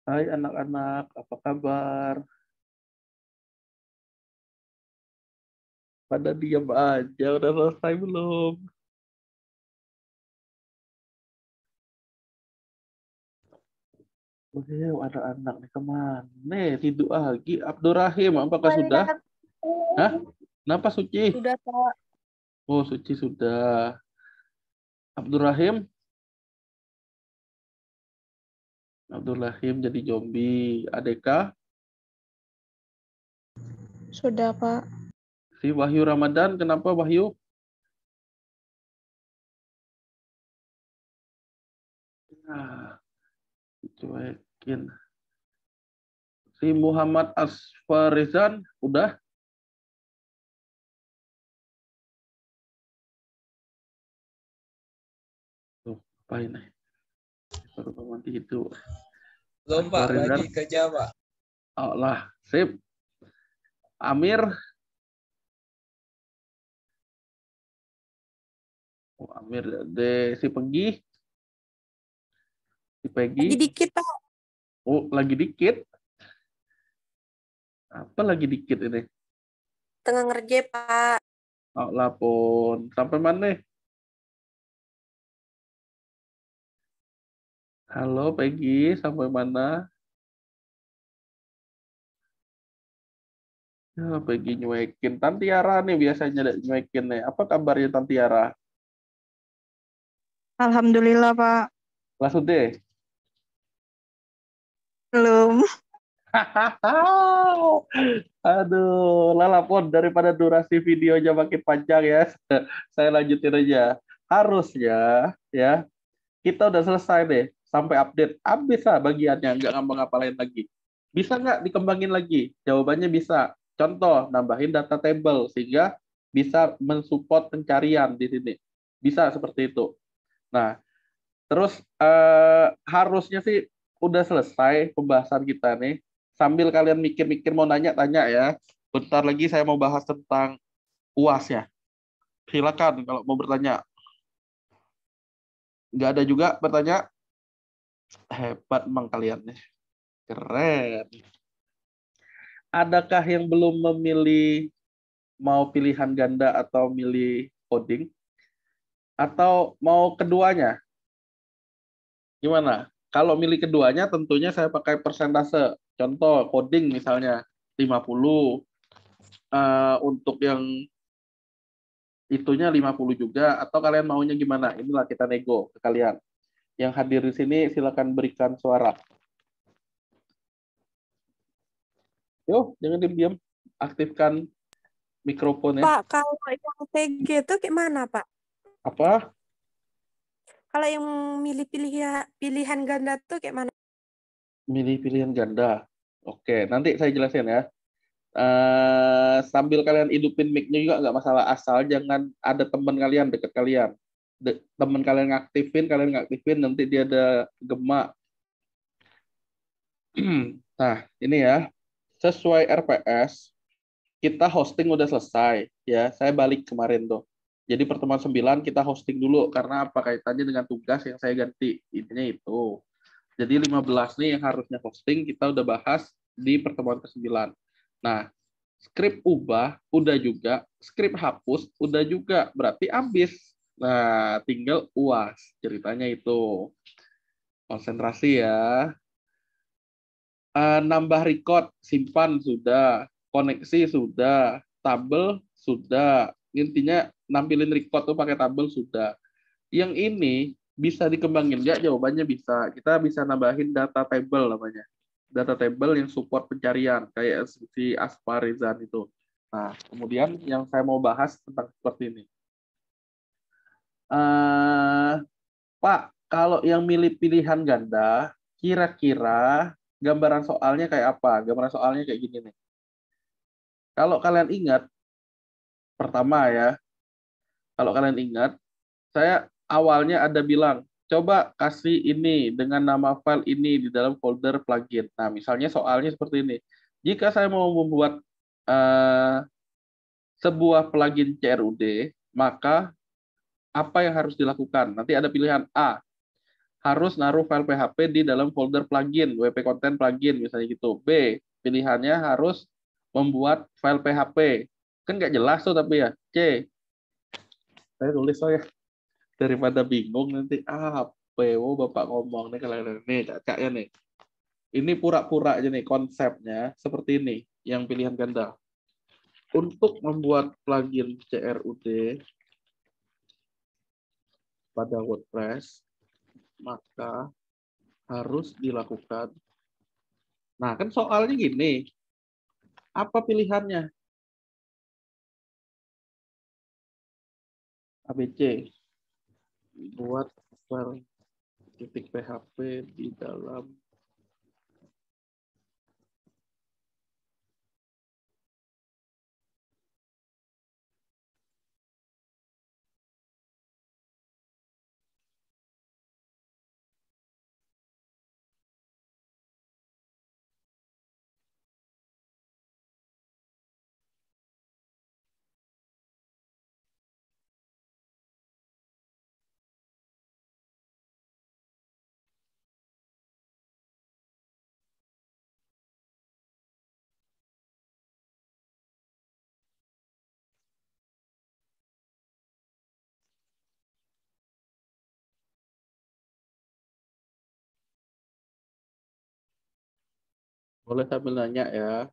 Hai anak-anak, apa kabar? Pada diam aja, udah selesai belum? Oh, anak-anak nih kemana? Nih, tidur lagi. Abdurrahim, apakah sudah? Hah? Kenapa Suci? Sudah, Pak. Oh, Suci sudah. Abdurrahim? Abdurrahim jadi zombie. Adeka? Sudah, Pak. Si Wahyu Ramadan, kenapa Wahyu? Ah, dicuekin. Si Muhammad Asfarizan, udah? Tuh, apa ini? Baru bangun tidur. Belum Pak, Asfarizan. lagi kerja Pak. Oh lah, sip. Amir. Oh, Amir. Si Pegi. Si Pegi. Lagi dikit, Pak. Oh, lagi dikit. Apa lagi dikit ini? Tengah ngerjain, Pak. Oh, lapon. Sampai mana? Halo, Pegi. Sampai mana? Ya, Pegi nyuekin. Tantiara nih biasanya ada nyuekin nih. Apa kabarnya Tantiara? Alhamdulillah, Pak. Lasude. Belum. Aduh, lalapon daripada durasi videonya makin panjang ya. Saya lanjutin aja. Harusnya ya kita udah selesai deh sampai update. Habis lah bagiannya, nggak ngapa-ngapain lagi. Bisa nggak dikembangin lagi? Jawabannya bisa. Contoh, nambahin data table sehingga bisa mensupport pencarian di sini. Bisa seperti itu. Nah, terus harusnya sih udah selesai pembahasan kita nih. Sambil kalian mikir-mikir mau nanya-tanya ya. Bentar lagi saya mau bahas tentang UAS ya. Silakan kalau mau bertanya. Nggak ada juga bertanya. Hebat emang kalian nih. Keren. Adakah yang belum memilih mau pilihan ganda atau milih coding? Atau mau keduanya? Gimana? Kalau milih keduanya tentunya saya pakai persentase. Contoh coding misalnya 50. Untuk yang itunya 50 juga. Atau kalian maunya gimana? Inilah kita nego ke kalian. Yang hadir di sini silakan berikan suara. Yuk, jangan diam-diam. Aktifkan mikrofonnya. Pak, kalau yang TG itu gimana, Pak? Apa? Kalau yang milih pilihan ganda tuh kayak mana? Milih pilihan ganda. Oke, nanti saya jelasin ya. Sambil kalian hidupin mic-nya juga nggak masalah. Asal jangan ada teman kalian dekat kalian. Teman kalian kalian ngaktifin, nanti dia ada gema. Nah, ini ya. Sesuai RPS, kita hosting udah selesai. Ya, saya balik kemarin tuh. Jadi pertemuan 9 kita hosting dulu. Karena apa kaitannya dengan tugas yang saya ganti. Intinya itu. Jadi 15 nih yang harusnya hosting, kita udah bahas di pertemuan ke-9. Nah, skrip ubah, udah juga. Skrip hapus, udah juga. Berarti habis. Nah, tinggal UAS. Ceritanya itu. Konsentrasi ya. Nambah record, simpan sudah. Koneksi sudah. Tabel sudah. Intinya nampilin record tuh pakai tabel sudah. Yang ini bisa dikembangin nggak? Jawabannya bisa. Kita bisa nambahin data table namanya. Data table yang support pencarian kayak si Asparizan itu. Nah, kemudian yang saya mau bahas tentang seperti ini. Pak, kalau yang milih pilihan ganda, kira-kira gambaran soalnya kayak apa? Gambaran soalnya kayak gini nih. Kalau kalian ingat, pertama ya, kalau kalian ingat, saya awalnya ada bilang, coba kasih ini dengan nama file ini di dalam folder plugin. Nah, misalnya soalnya seperti ini. Jika saya mau membuat sebuah plugin CRUD, maka apa yang harus dilakukan? Nanti ada pilihan A, harus naruh file PHP di dalam folder plugin, WP Content plugin misalnya gitu. B, pilihannya harus membuat file PHP. Kan nggak jelas tuh tapi ya. C, saya tulis so ya. Daripada bingung nanti, Bapak ngomong nih kalian nih, cak ya nih. Ini pura-pura aja nih konsepnya seperti ini, yang pilihan ganda. Untuk membuat plugin CRUD pada WordPress, maka harus dilakukan. Nah, kan soalnya gini, apa pilihannya? ABC, buat file .php di dalam boleh sambil nanya ya.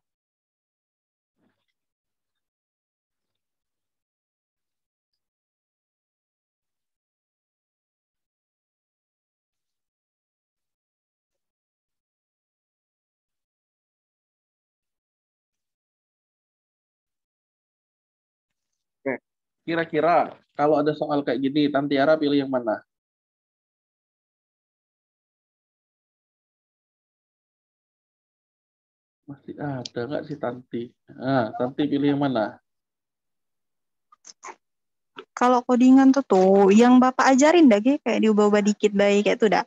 Oke. Kira-kira kalau ada soal kayak gini, Tantiara pilih yang mana? Masih ada nggak sih Tanti? Tanti pilih yang mana? Kalau codingan tuh yang Bapak ajarin dah kayak diubah-ubah dikit baik kayak itu dah.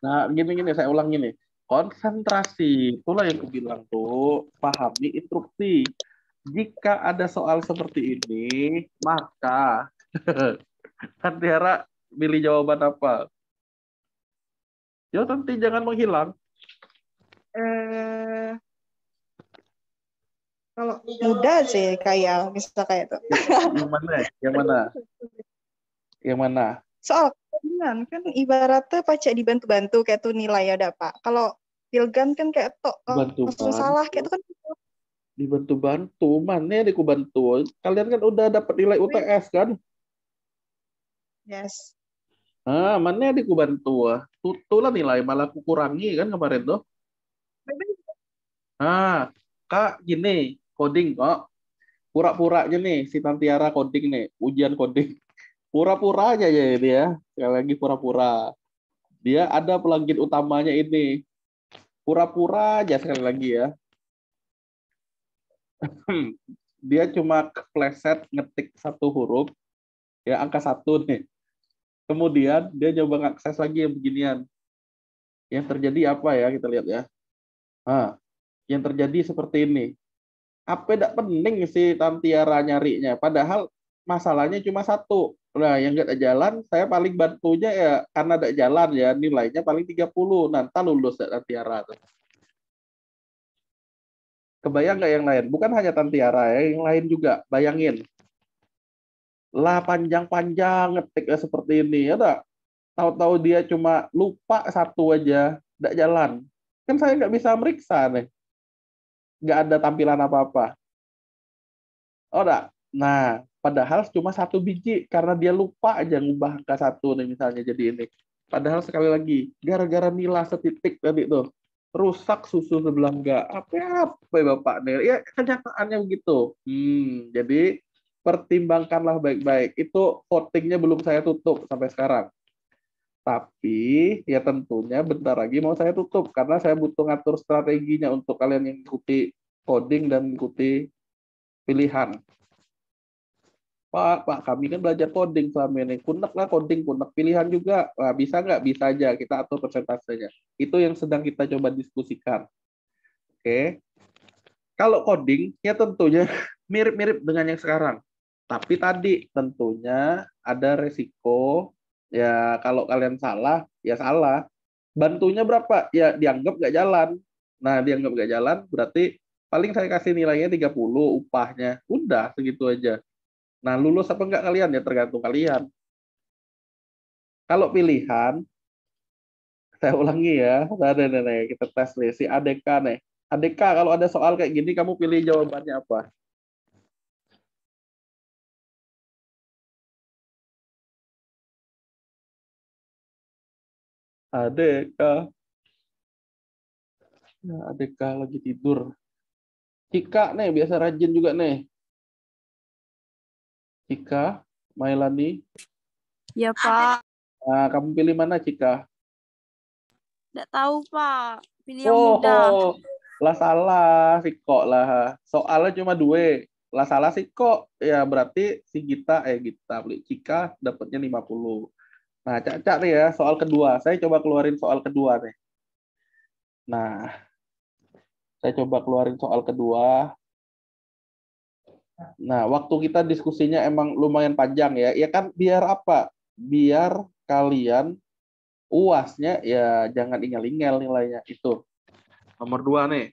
Nah, gini-gini, saya ulang gini. Konsentrasi, itulah yang aku bilang tuh, pahami instruksi. Jika ada soal seperti ini, maka Tantiara pilih jawaban apa? Ya, Tanti jangan menghilang. Kalau mudah sih kayak bisa kayak itu. Yang mana? Yang mana? Yang mana? Soal codingan kan ibaratnya pacak dibantu-bantu kayak tuh nilai ada Pak. Kalau Pilgan kan kayak langsung salah kayak itu kan. Dibantu-bantu, mana yang dibantu? Kalian kan udah dapat nilai UTS kan? Yes. Mana yang dibantu? Itulah nilai malah aku kurangi kan kemarin tuh. Kak, gini, coding kok. Pura-puranya nih, si Tantiara coding nih, ujian coding. Pura-pura aja ya ini ya. Sekali lagi pura-pura. Dia ada plugin utamanya ini. Pura-pura aja sekali lagi ya. Dia cuma kepleset ngetik satu huruf, ya angka 1 nih. Kemudian dia coba ngakses lagi yang beginian. Yang terjadi apa ya, kita lihat ya. Yang terjadi seperti ini. Apa tidak penting si Tantiara nyarinya, padahal masalahnya cuma satu. Nah, yang nggak jalan, saya paling bantunya ya karena tidak jalan ya, nilainya paling 30. Nanti lulus ya Tantiara. Kebayang nggak yang lain? Bukan hanya Tantiara ya, yang lain juga. Bayangin. Lah panjang-panjang ngetiknya seperti ini, ya tak? Tahu-tahu dia cuma lupa satu aja, tidak jalan. Kan saya nggak bisa meriksa nih. Nggak ada tampilan apa-apa. Oh, enggak. Nah, padahal cuma satu biji karena dia lupa aja ngubah angka 1 nih misalnya jadi ini. Padahal sekali lagi, gara-gara nilai setitik tadi tuh, rusak susu sebelah enggak. Apa ya Bapak nih? Ya kenyataannya begitu. Jadi pertimbangkanlah baik-baik. Itu votingnya belum saya tutup sampai sekarang. Tapi ya tentunya bentar lagi mau saya tutup karena saya butuh ngatur strateginya untuk kalian yang ikuti coding dan ikuti pilihan. Pak, kami kan belajar coding selama ini. Kunek lah coding, kunek pilihan juga. Wah, bisa nggak? Bisa aja. Kita atur persentasenya. Itu yang sedang kita coba diskusikan. Oke. Kalau coding, ya tentunya mirip-mirip dengan yang sekarang. Tapi tadi tentunya ada resiko Ya kalau kalian salah, ya salah. Bantunya berapa? Ya dianggap nggak jalan. Nah, dianggap nggak jalan berarti paling saya kasih nilainya 30 upahnya. Udah segitu aja. Nah, lulus apa enggak kalian? Ya tergantung kalian. Kalau pilihan, saya ulangi ya. Nah, kita tes nih. Si ADK nih. ADK, kalau ada soal kayak gini, kamu pilih jawabannya apa? ADK. Ya, ADK lagi tidur. Cika nih, biasa rajin juga nih. Cika, Mailani. Ya, Pak. Nah, kamu pilih mana, Cika? Nggak tahu, Pak. Pilih yang Oh, mudah. lah salah sih kok lah. Soalnya cuma dua. Lah salah sih kok. Ya berarti si Gita beli Cika dapatnya 50. Nah, Cak nih ya, soal kedua. Saya coba keluarin soal kedua nih. Nah, saya coba keluarin soal kedua. Nah, waktu kita diskusinya emang lumayan panjang ya. Ya kan biar apa? Biar kalian UASnya ya jangan ingel-ingel nilainya itu. Nomor 2 nih.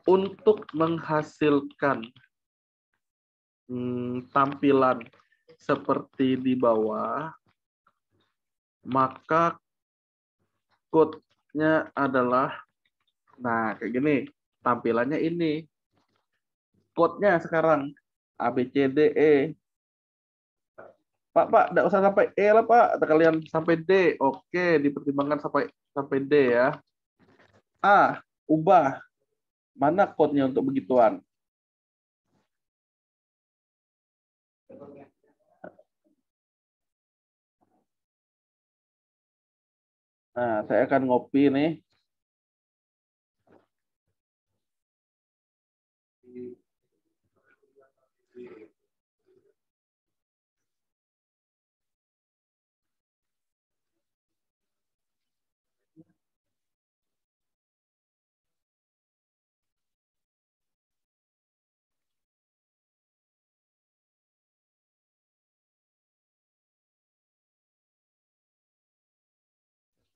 Untuk menghasilkan tampilan seperti di bawah, maka code-nya adalah, nah kayak gini, tampilannya ini. Code-nya sekarang, A, B, C, D, E. Pak, enggak usah sampai E lah, Pak. Atau kalian sampai D. Oke, dipertimbangkan sampai D ya. A, ubah. Mana code-nya untuk begituan? Nah, saya akan ngopi nih.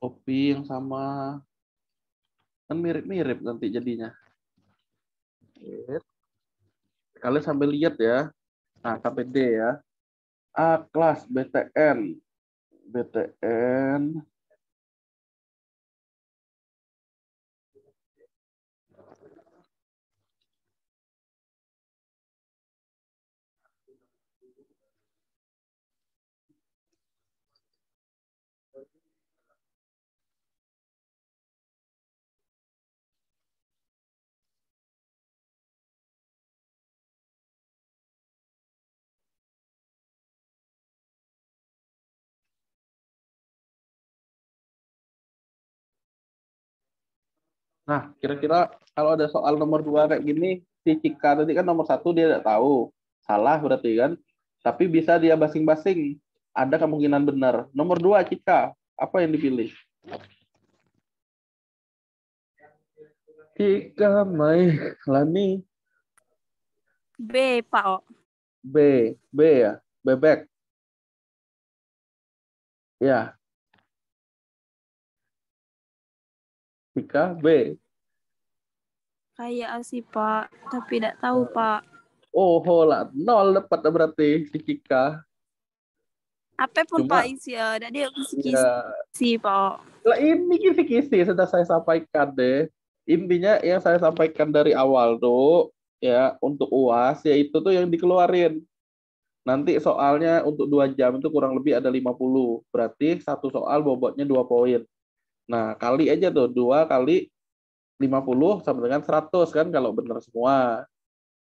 Kopi yang sama. Kan mirip-mirip nanti jadinya. Kalian sampai lihat ya. Nah, sampai D ya. A kelas BTN. BTN. Nah, kira-kira kalau ada soal nomor 2 kayak gini, si Cika tadi kan nomor 1 dia tidak tahu. Salah berarti kan. Tapi bisa dia basing-basing. Ada kemungkinan benar. Nomor 2 Cika, apa yang dipilih? Cika Lani. B, Pak. B. B ya. Bebek. Ya. Cika B. Kayak sih, Pak. Tapi tidak tahu, Pak. Oh, lah. 0 dapat berarti si Cika. Apa pun, Cuma, Pak, isi ya. Dia ya, kisi, Pak. lah ini kisi-kisi sudah saya sampaikan deh. Intinya yang saya sampaikan dari awal tuh ya untuk UAS yaitu tuh yang dikeluarin. Nanti soalnya untuk 2 jam itu kurang lebih ada 50. Berarti satu soal bobotnya 2 poin. Nah, kali aja tuh 2 kali 50 sama dengan 100 kan kalau benar semua.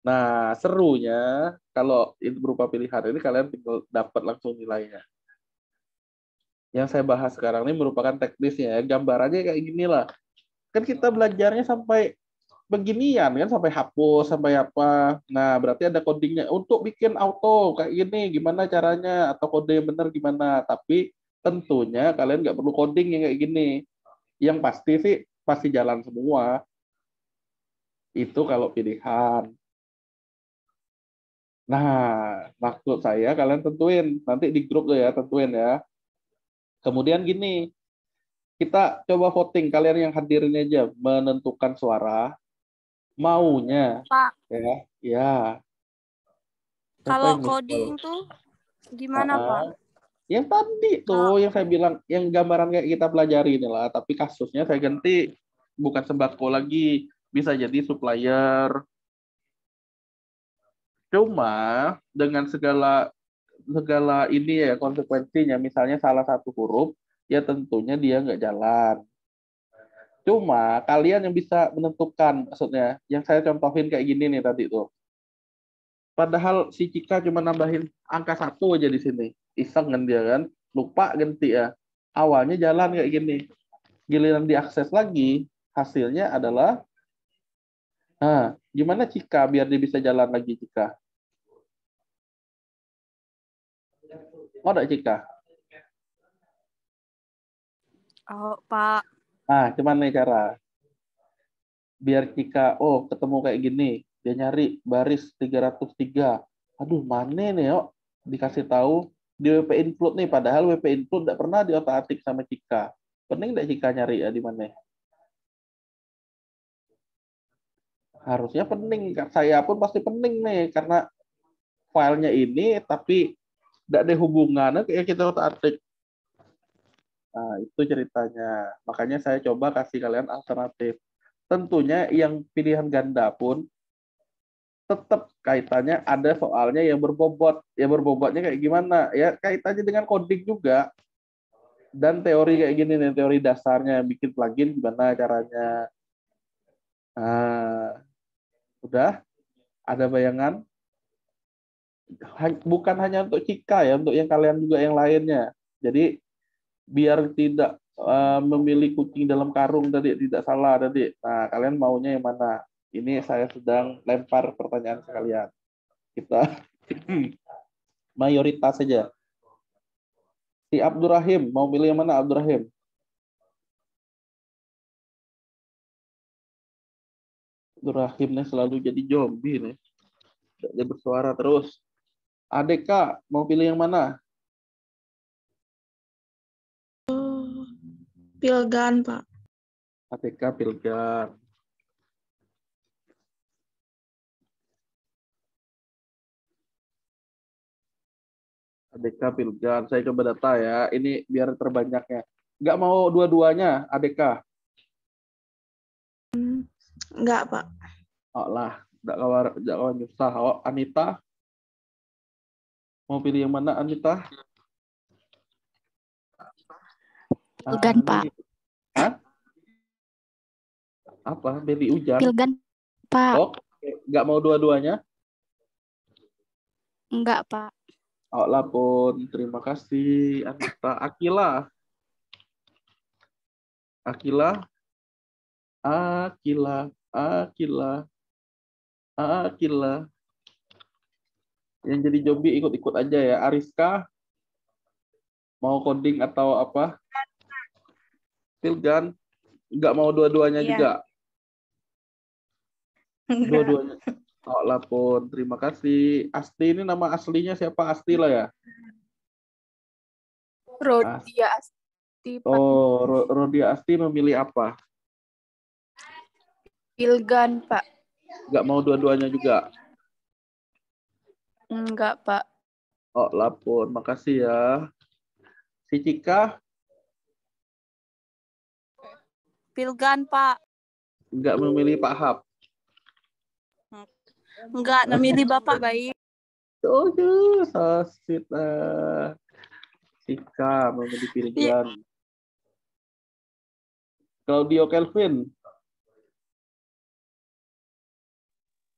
Nah, serunya kalau itu berupa pilihan ini kalian tinggal dapat langsung nilainya. Yang saya bahas sekarang ini merupakan teknisnya ya. Gambarannya kayak gini lah. Kan kita belajarnya sampai beginian kan, sampai hapus, sampai apa. Nah, berarti ada codingnya. Untuk bikin auto kayak gini, gimana caranya? Atau kode yang benar gimana? Tapi tentunya kalian nggak perlu coding yang kayak gini. Yang pasti sih, pasti jalan semua. Itu kalau pilihan. Nah, maksud saya kalian tentuin. Nanti di grup tuh ya, tentuin ya. Kemudian gini, kita coba voting. Kalian yang hadirin aja menentukan suara. Maunya. Pak, Ya, ya. Siapa kalau yang coding muncul? tuh gimana, Pak? Yang tadi tuh, yang saya bilang, yang gambaran kayak kita pelajari inilah. Tapi kasusnya saya ganti, bukan sembako lagi. Bisa jadi supplier. Cuma dengan segala ini ya konsekuensinya, misalnya salah satu huruf, ya tentunya dia nggak jalan. Cuma kalian yang bisa menentukan, maksudnya, yang saya contohin kayak gini nih tadi tuh. Padahal si Cika cuma nambahin angka 1 aja di sini. Iseng kan dia kan, lupa ganti ya. Awalnya jalan kayak gini. Giliran diakses lagi, hasilnya adalah, nah, gimana Cika biar dia bisa jalan lagi Cika? Mau nggak Cika? Oh, Pak. Nah, cuman nih cara. Biar Cika, oh ketemu kayak gini. Dia nyari baris 303. Aduh, mana nih yuk? Dikasih tahu di WP include nih. Padahal WP include tidak pernah diotak-atik sama Cika. Pening nggak Cika nyari ya di mana? Harusnya pening. Saya pun pasti pening nih. Karena filenya ini, tapi tidak ada hubungannya kayak kita otak-atik. Nah, itu ceritanya. Makanya saya coba kasih kalian alternatif. Tentunya yang pilihan ganda pun tetap kaitannya ada soalnya yang berbobot. Ya berbobotnya kayak gimana? Ya kaitannya dengan coding juga. Dan teori kayak gini nih, teori dasarnya. Bikin plugin gimana caranya. Nah, udah? Ada bayangan? Bukan hanya untuk Cika ya, untuk yang kalian juga yang lainnya. Jadi biar tidak memilih kucing dalam karung tadi, tidak salah tadi. Nah, kalian maunya yang mana? Ini saya sedang lempar pertanyaan sekalian. Kita mayoritas saja. Si Abdurrahim, mau pilih yang mana Abdurrahim? Abdurrahim nih selalu jadi zombie nih. Dia bersuara terus. Adeka, mau pilih yang mana? Pilgan, Pak. Adeka Pilgan. Adeka Pilgan. Saya coba data ya. Ini biar terbanyaknya. Nggak mau dua-duanya, Adeka? Enggak, Pak. Oh lah, nggak kawan nyusah. Oh, Anita? Mau pilih yang mana, Anita? Pilgan, Pak. Hah? Apa? Beli hujan? Pilgan, Pak. Oh, nggak mau dua-duanya? Enggak, Pak. Oh lah pun, terima kasih Anita. Akila? Akila? Akila? Akila? Akila? Yang jadi zombie ikut-ikut aja ya. Ariska? Mau coding atau apa? Pilgan? Nggak mau dua-duanya Iya. juga? Dua-duanya. Oh lah pun, terima kasih. Asti ini nama aslinya siapa? Asti lah ya? Rodia Asti, Pak. Oh, Rodia Asti memilih apa? Pilgan, Pak. Nggak mau dua-duanya juga? Enggak, Pak. Oh lah pun, makasih ya. Si Cika? Pilgan, Pak. Nggak memilih Pak Hap? Enggak, namili Bapak baik. Oh, so sweet. Cika memilih Pilgan. Claudio Kelvin?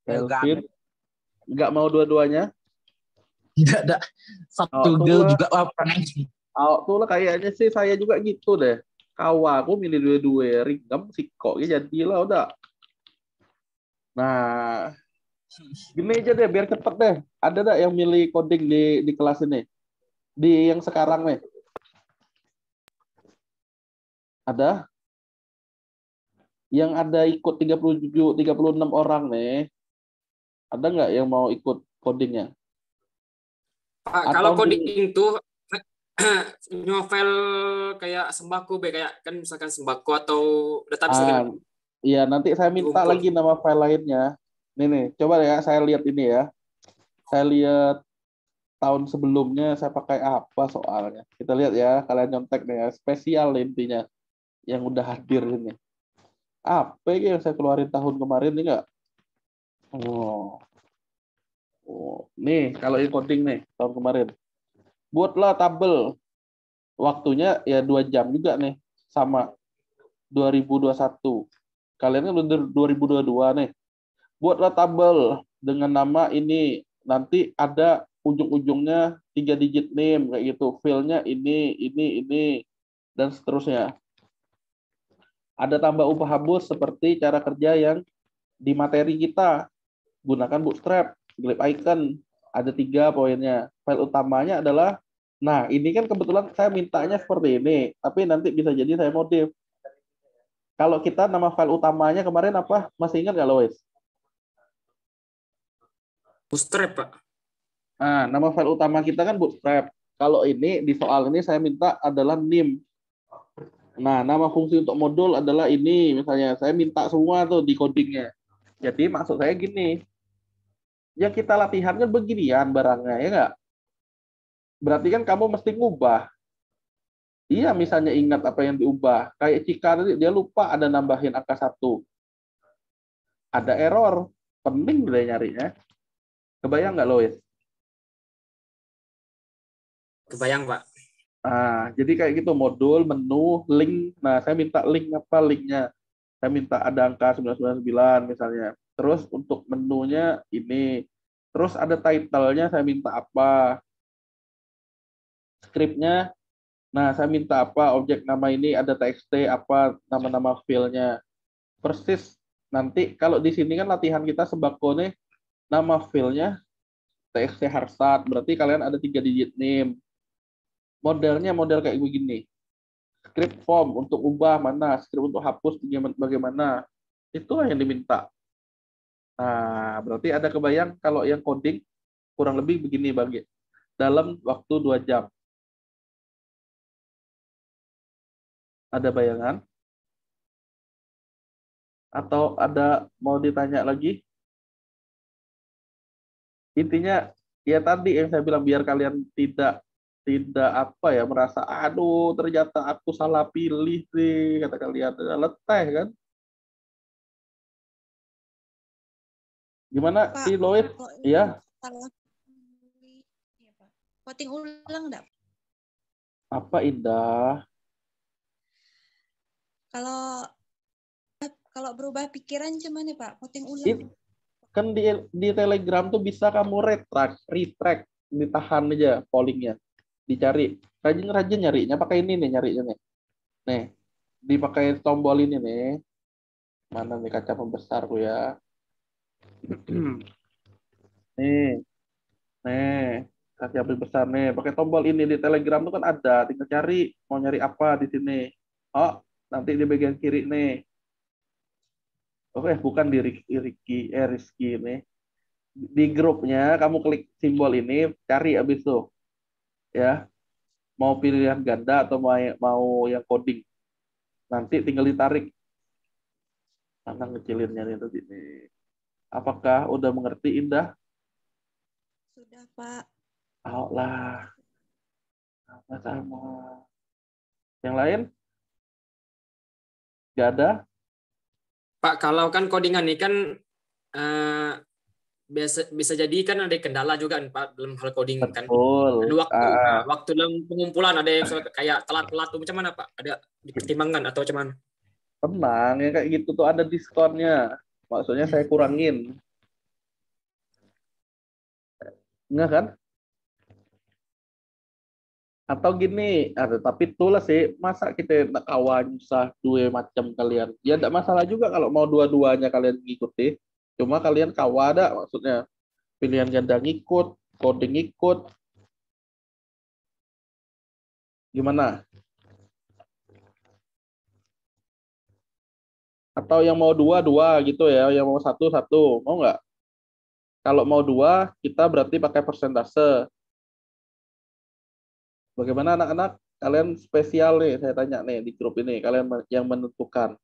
Kelvin? Nggak mau dua-duanya? Tidak ada satu girl juga pernah. Tuh lah kayaknya sih saya juga gitu deh. Aku milih dua-dua, ringgam sih kok jadilah udah. Nah, gini aja deh biar cepet deh. Ada nggak yang milih coding di kelas ini? Di yang sekarang nih? Ada? Yang ada ikut 36 orang nih. Ada nggak yang mau ikut codingnya? Pak, kalau Atau gini, coding tuh novel kayak sembako, kayak kan misalkan sembako atau database kan ya nanti saya minta diumpul. lagi nama file lainnya. Nih, coba ya saya lihat ini ya. Saya lihat tahun sebelumnya saya pakai apa soalnya. Kita lihat ya, kalian nyontek nih ya, spesial intinya yang udah hadir ini. Apa yang saya keluarin tahun kemarin nih enggak? Nih kalau ini coding nih tahun kemarin. Buatlah tabel. Waktunya ya 2 jam juga nih, sama 2021. Kalian kan udah 2022 nih. Buatlah tabel dengan nama ini. Nanti ada ujung-ujungnya 3 digit name kayak gitu. File-nya ini dan seterusnya. Ada tambah upah habis seperti cara kerja yang di materi kita. Gunakan Bootstrap, Glib Icon. Ada 3 poinnya. File utamanya adalah, nah ini kan kebetulan saya mintanya seperti ini, tapi nanti bisa jadi saya modif. Kalau kita nama file utamanya kemarin apa? Masih ingat nggak Lois? Bootstrap, Pak. Nah, nama file utama kita kan Bootstrap. Kalau ini di soal ini saya minta adalah nim. Nah, nama fungsi untuk modul adalah ini, misalnya saya minta semua tuh di codingnya. Jadi maksud saya gini, ya kita latihan kan beginian barangnya, ya nggak? Berarti kan kamu mesti ngubah. Iya, misalnya ingat apa yang diubah. Kayak Cika tadi, dia lupa ada nambahin angka 1. Ada error. Penting dia nyarinya. Kebayang nggak, Lois? Kebayang, Pak. Nah, jadi kayak gitu, modul, menu, link. Nah, saya minta link apa linknya. Saya minta ada angka 999 misalnya. Terus untuk menunya ini. Terus ada title-nya saya minta apa. Script-nya, nah saya minta apa, objek nama ini ada txt, apa nama-nama file-nya. Persis. Nanti kalau di sini kan latihan kita sembako nih, nama file-nya txt harsat, berarti kalian ada 3 digit name. Modelnya model kayak begini. Script form untuk ubah mana, script untuk hapus bagaimana. Itulah yang diminta. Nah, berarti ada kebayang kalau yang coding kurang lebih begini bagi dalam waktu 2 jam. Ada bayangan? Atau ada mau ditanya lagi? Intinya ya tadi yang saya bilang, biar kalian tidak apa ya, merasa aduh ternyata aku salah pilih sih, kata kalian leteh kan. Gimana Pak, sih Lois? kalau Iya, salah pilih, ya, Pak. Voting ulang enggak? apa Indah? Kalau berubah pikiran cuman nih Pak, voting ulang. Kan di Telegram tuh bisa kamu retract, ditahan aja pollingnya, dicari. Rajin nyarinya pakai ini nih, nyarinya nih. Nih, dipakai tombol ini nih. Mana nih kaca pembesarku ya? Nih, kaca pembesar nih. Pakai tombol ini di Telegram tuh kan ada. Tinggal cari mau nyari apa di sini. Oh, nanti di bagian kiri nih. Oke, bukan di Rizky ini. Di grupnya kamu klik simbol ini, cari abis itu. Ya, mau pilihan ganda atau mau yang coding. Nanti tinggal ditarik. Mana ngecilinnya nih tadi nih. Apakah udah mengerti Indah? Sudah Pak. Oh lah. Sama. Yang lain? Gak ada? Pak, kalau kan codingan ini kan bisa jadi kan ada kendala juga kan Pak dalam hal coding kan. Betul. Dan waktu dalam pengumpulan ada yang kayak telat macam mana Pak? Ada dipertimbangkan atau macam mana? Tenang, ya kayak gitu tuh ada diskonnya. Maksudnya saya kurangin. Enggak kan? Atau gini, tapi itulah sih, masa kita nak kawan usah dua macam kalian. Ya enggak masalah juga kalau mau dua-duanya kalian ngikuti. Cuma kalian kawa ada maksudnya. Pilihan ganda ngikut, coding ngikut. Gimana? Atau yang mau dua gitu ya, yang mau satu, mau nggak? Kalau mau 2, kita berarti pakai persentase. Bagaimana anak-anak? Kalian spesial nih, saya tanya nih di grup ini, kalian yang menentukan.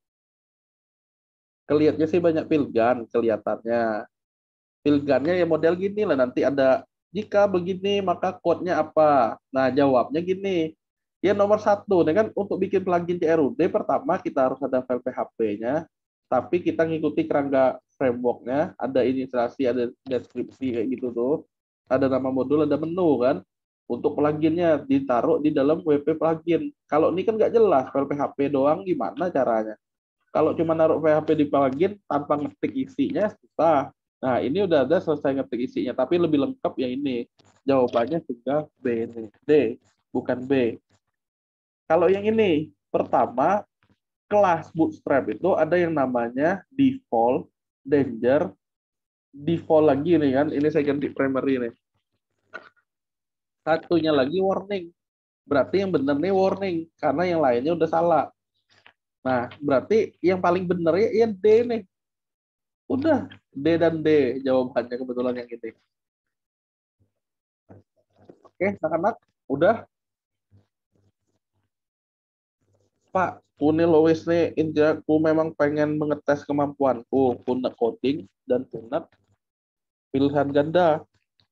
Kelihatannya sih banyak pilgan, kelihatannya. Pilgannya ya model gini lah, nanti ada jika begini maka code-nya apa. Nah, jawabnya gini. Ya nomor satu, nih kan untuk bikin plugin CRUD, pertama kita harus ada file PHP-nya, tapi kita ngikuti kerangka framework-nya, ada inisiasi, ada deskripsi kayak gitu tuh. Ada nama modul, ada menu kan. Untuk pluginnya ditaruh di dalam WP plugin. Kalau ini kan nggak jelas, file PHP doang gimana caranya. Kalau cuma naruh PHP di plugin tanpa ngetik isinya susah. Nah, ini udah ada selesai ngetik isinya, tapi lebih lengkap yang ini. Jawabannya juga B nih. D, bukan B. Kalau yang ini, pertama, kelas Bootstrap itu ada yang namanya default, danger, default lagi nih kan. Ini saya ganti primary nih. Satunya lagi warning. Berarti yang benar nih warning, karena yang lainnya udah salah. Nah, berarti yang paling benar ya D nih. Udah, D dan D jawabannya kebetulan yang ini. Oke, anak-anak, udah. Pak, Kuni Lois nih, aku memang pengen mengetes kemampuanku, punak coding dan punak pilihan ganda.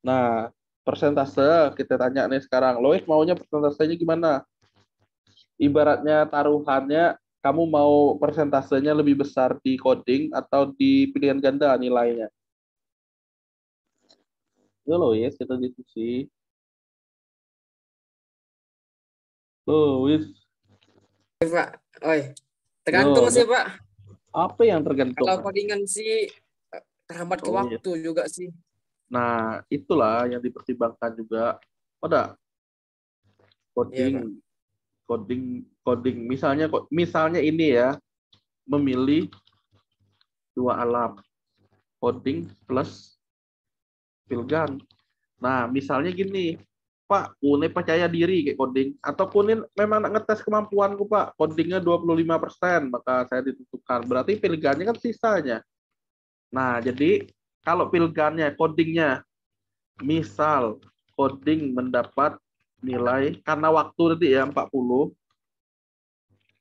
Nah, persentase kita tanya nih sekarang. Lois maunya persentasenya gimana? Ibaratnya taruhannya, kamu mau persentasenya lebih besar di coding atau di pilihan ganda nilainya? Ya Lois, kita diskusi. Lois. Pak. Oi, tergantung sih, Pak. Apa yang tergantung? Kalau codingan sih terhambat ke waktu juga sih. Nah, itulah yang dipertimbangkan juga. Pada coding, coding. Misalnya ini ya, memilih dua alam, coding plus pilgan. Nah, misalnya gini, Pak, Kune percaya diri kayak coding, atau Kune memang nak ngetes kemampuanku Pak, codingnya 25%, maka saya ditentukan. Berarti pilgannya kan sisanya. Nah, jadi kalau pilgannya, codingnya, misal coding mendapat nilai, karena waktu tadi ya 40,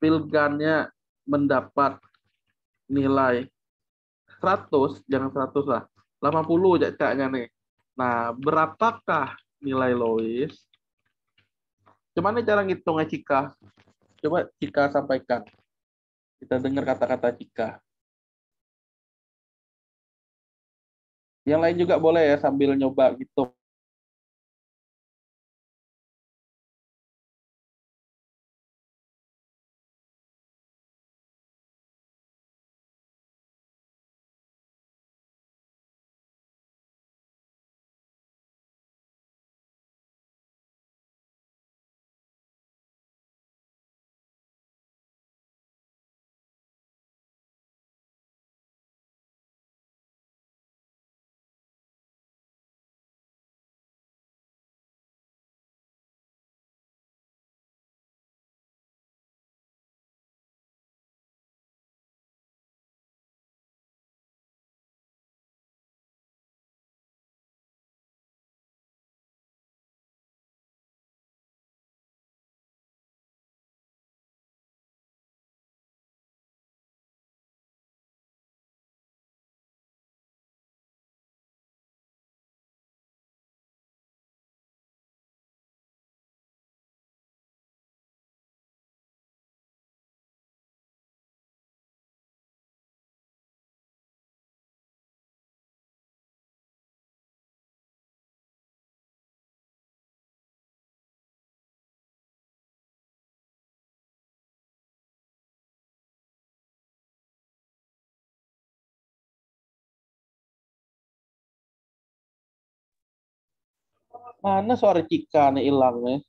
pilgannya mendapat nilai 100, jangan 100 lah, 80 caknya nih. Nah, berapakah nilai Lois? Gimana cara ngitungnya Cika? Coba Cika sampaikan. Kita dengar kata-kata Cika. Yang lain juga boleh ya sambil nyoba gitu. Mana suara Cika nih hilang nih?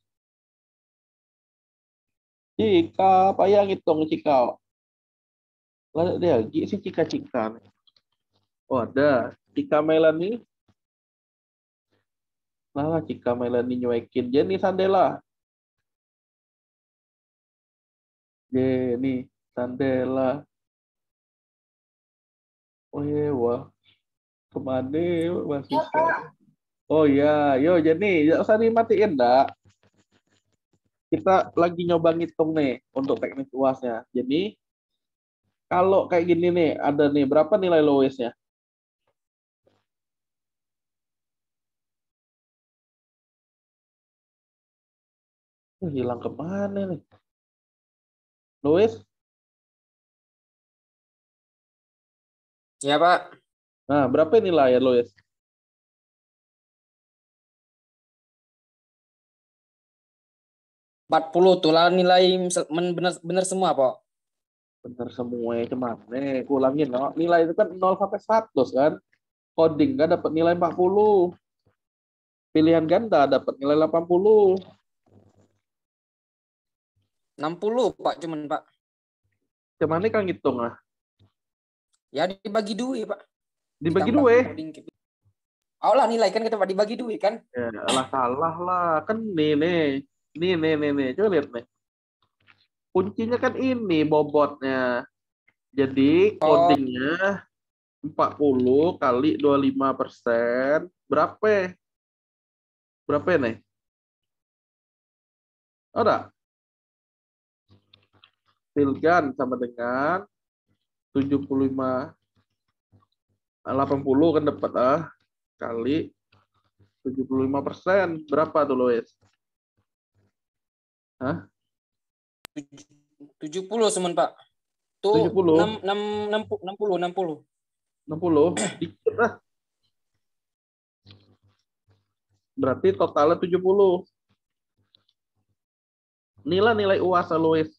Cika, apa yang ngitung Cika? Lah dia si Cika nih. Oh ada, Cika Melani. Nah, Cika Melani nyuekin Jenny Sandela. Jenny Sandela. Oh iya, wah. Kemana mahasiswa? Oh iya, yo Jenny, jangan usah dimatiin, dak. kita lagi nyoba ngitung nih untuk teknis UASnya. Jadi kalau kayak gini nih, ada nih berapa nilai lowestnya? Hilang kemana nih? Lowest? Ya, Pak. Nah, berapa nilai ya lowest? 40 tuh lah nilai benar semua, Pak. Bener semua cuman nih, aku ulangin. No. Nilai itu kan 0 sampai 100 kan. Coding kan dapat nilai 40. Pilihan ganda dapat nilai 80. 60, Pak, cuman, Pak. Cuman ini kan ngitung ah. Ya dibagi dua, Pak. Dibagi Ditambah dua. coding. Oh lah nilai kan kita Pak dibagi dua kan? Ya, lah salah lah. Kan nih. Nih. Coba lihat nih. Kuncinya kan ini bobotnya. Jadi codingnya 40 kali 25%. Berapa? Berapa nih? Ada? Filgan sama dengan 75 80 kan dapat kali 75%. Berapa tuh Lois? Hah? 70 semen Pak. Tuh 70. 60. 60. Dikit lah. Berarti totalnya 70. Nilai UAS Lois.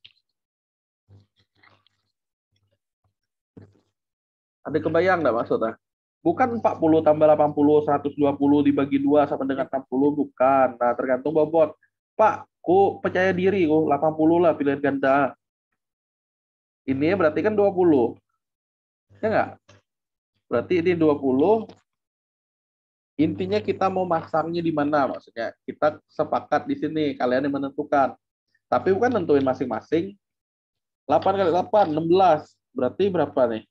Ada kebayang nggak maksudnya? Bukan 40 tambah 80, 120 dibagi 2 sama dengan 60, bukan. Nah, tergantung bobot. Pak, ku percaya diri, 80 lah pilihan ganda. Ini berarti kan 20. Ya nggak? Berarti ini 20. Intinya kita mau masangnya di mana maksudnya? Kita sepakat di sini, kalian yang menentukan. Tapi bukan nentuin masing-masing. 8 kali 8, 16. Berarti berapa nih?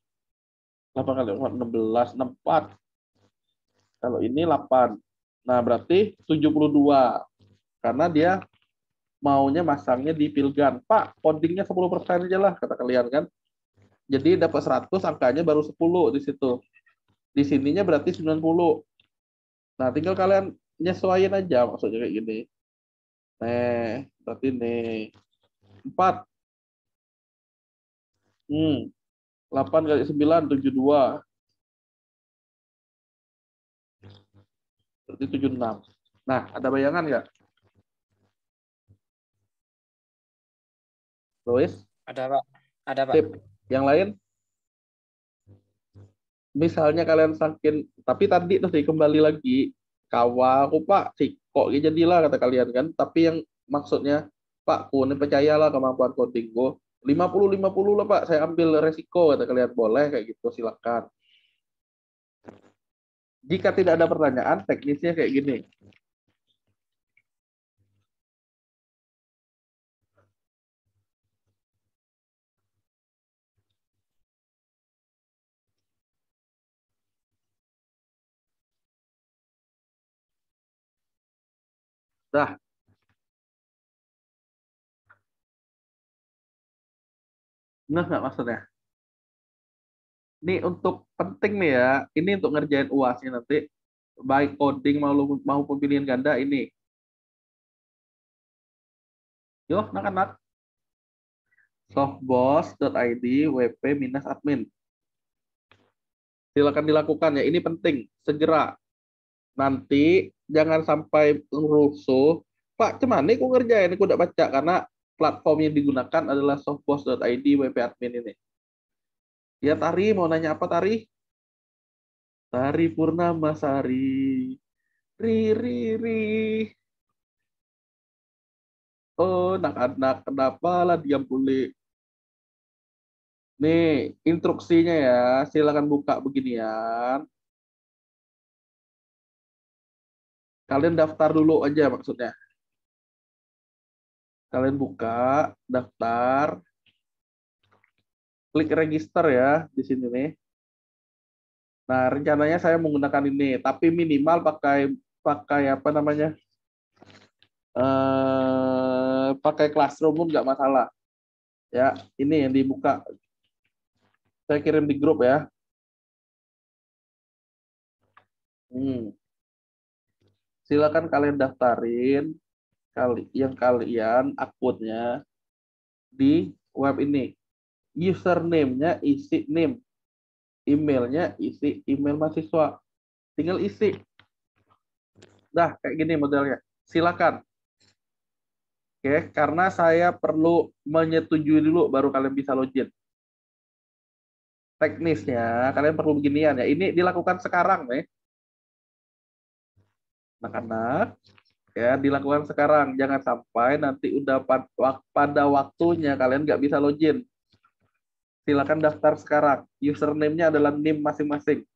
8 kali 4, 16, 64. Kalau ini 8. Nah, berarti 72. Karena dia maunya masangnya di Pilgan. Pak, codingnya 10% aja lah, kata kalian kan. Jadi dapat 100, angkanya baru 10 di situ. Di sininya berarti 90. Nah, tinggal kalian nyesuaiin aja maksudnya kayak gini. Nih, berarti nih. 4. 8 kali 9, 72. Berarti 76. Nah, ada bayangan nggak? Lois? Ada Pak. Ada Pak. Sip. Yang lain? Misalnya kalian saking, tapi tadi tuh kembali lagi, kawal aku Pak, kok jadilah kata kalian kan. Tapi yang maksudnya, Pak, ku ini percayalah kemampuan coding gue. 50-50 lah Pak, saya ambil resiko kata kalian. Boleh kayak gitu, silakan. Jika tidak ada pertanyaan, teknisnya kayak gini. Dah. Nah, nggak maksudnya? Ini untuk penting nih ya. Ini untuk ngerjain UASnya nanti. Baik coding maupun pilihan ganda ini. Yuk, anak-anak. Softboss.id wp-admin. Silakan dilakukan ya. Ini penting. Segera. Nanti jangan sampai rusuh. Pak, cuman nih aku ngerjain. Aku udah baca karena platform yang digunakan adalah softboss.id wp-admin ini. Ya Tari, mau nanya apa Tari? Tari Purnamasari. Ri. Oh, anak-anak, kenapa lah diam pulih? Nih, instruksinya ya. Silakan buka beginian. Kalian daftar dulu aja maksudnya. Kalian buka, daftar. Klik register ya di sini nih. Nah, rencananya saya menggunakan ini, tapi minimal pakai apa namanya? pakai Classroom pun nggak masalah. Ya, ini yang dibuka. Saya kirim di grup ya. Silakan kalian daftarin yang kalian akunnya di web ini. Username-nya isi name. Emailnya isi email mahasiswa. Tinggal isi. Dah, kayak gini modelnya. Silakan. Oke, karena saya perlu menyetujui dulu baru kalian bisa login. Teknisnya, kalian perlu beginian ya. Ini dilakukan sekarang nih. Anak-anak, ya dilakukan sekarang. Jangan sampai nanti udah pada waktunya kalian nggak bisa login. Silakan daftar sekarang. Username-nya adalah NIM masing-masing.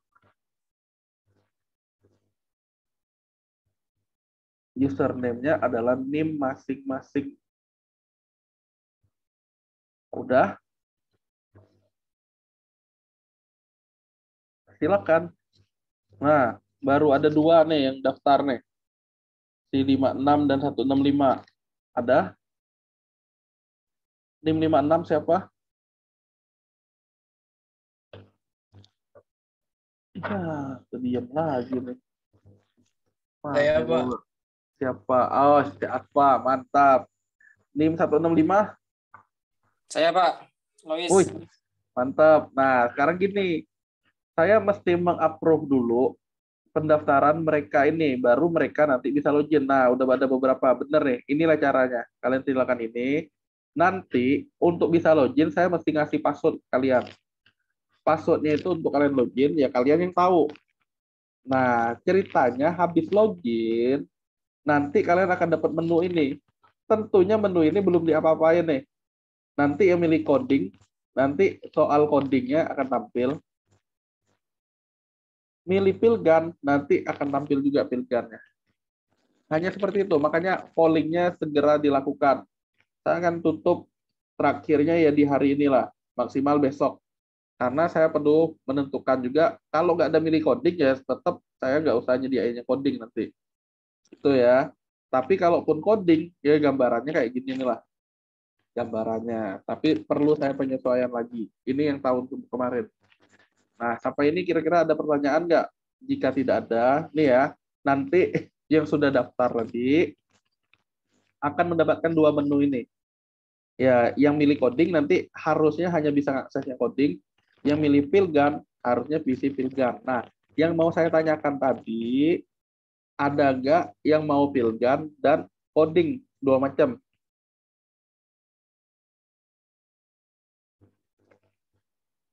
Username-nya adalah NIM masing-masing. Udah? Silakan. Nah, baru ada 2 nih yang daftar nih. Si 56 dan 165. Ada? NIM 56 siapa? Ya, terdiam lagi nih. Saya, Pak. Siapa? Oh, si Atpa, mantap. NIM 165? Saya, Pak. Lois. Wih, mantap. Nah, sekarang gini. Saya mesti meng-approve dulu pendaftaran mereka ini. Baru mereka nanti bisa login. Nah, udah ada beberapa. Bener nih, inilah caranya. Kalian silakan ini. Nanti, untuk bisa login, saya mesti ngasih password kalian. Passwordnya itu untuk kalian login, ya kalian yang tahu. Nah, ceritanya habis login, nanti kalian akan dapat menu ini. Tentunya menu ini belum diapa-apain nih. Nanti yang milih coding, nanti soal codingnya akan tampil. Milih Pilgan, nanti akan tampil juga Pilgannya. Hanya seperti itu, makanya pollingnya segera dilakukan. Saya akan tutup terakhirnya ya di hari inilah, maksimal besok. Karena saya perlu menentukan juga, kalau nggak ada milih coding ya tetap saya nggak usah nyediainnya coding nanti. Itu ya. Tapi kalaupun coding, ya gambarannya kayak gini nih lah. Gambarannya. Tapi perlu saya penyesuaian lagi. Ini yang tahun kemarin. Nah, sampai ini kira-kira ada pertanyaan nggak? Jika tidak ada, nih ya, nanti yang sudah daftar tadi akan mendapatkan 2 menu ini. Ya, yang milih coding nanti harusnya hanya bisa aksesnya coding. Yang milih Pilgan harusnya PC Pilgan. Nah, yang mau saya tanyakan tadi, ada nggak yang mau Pilgan dan coding 2 macam?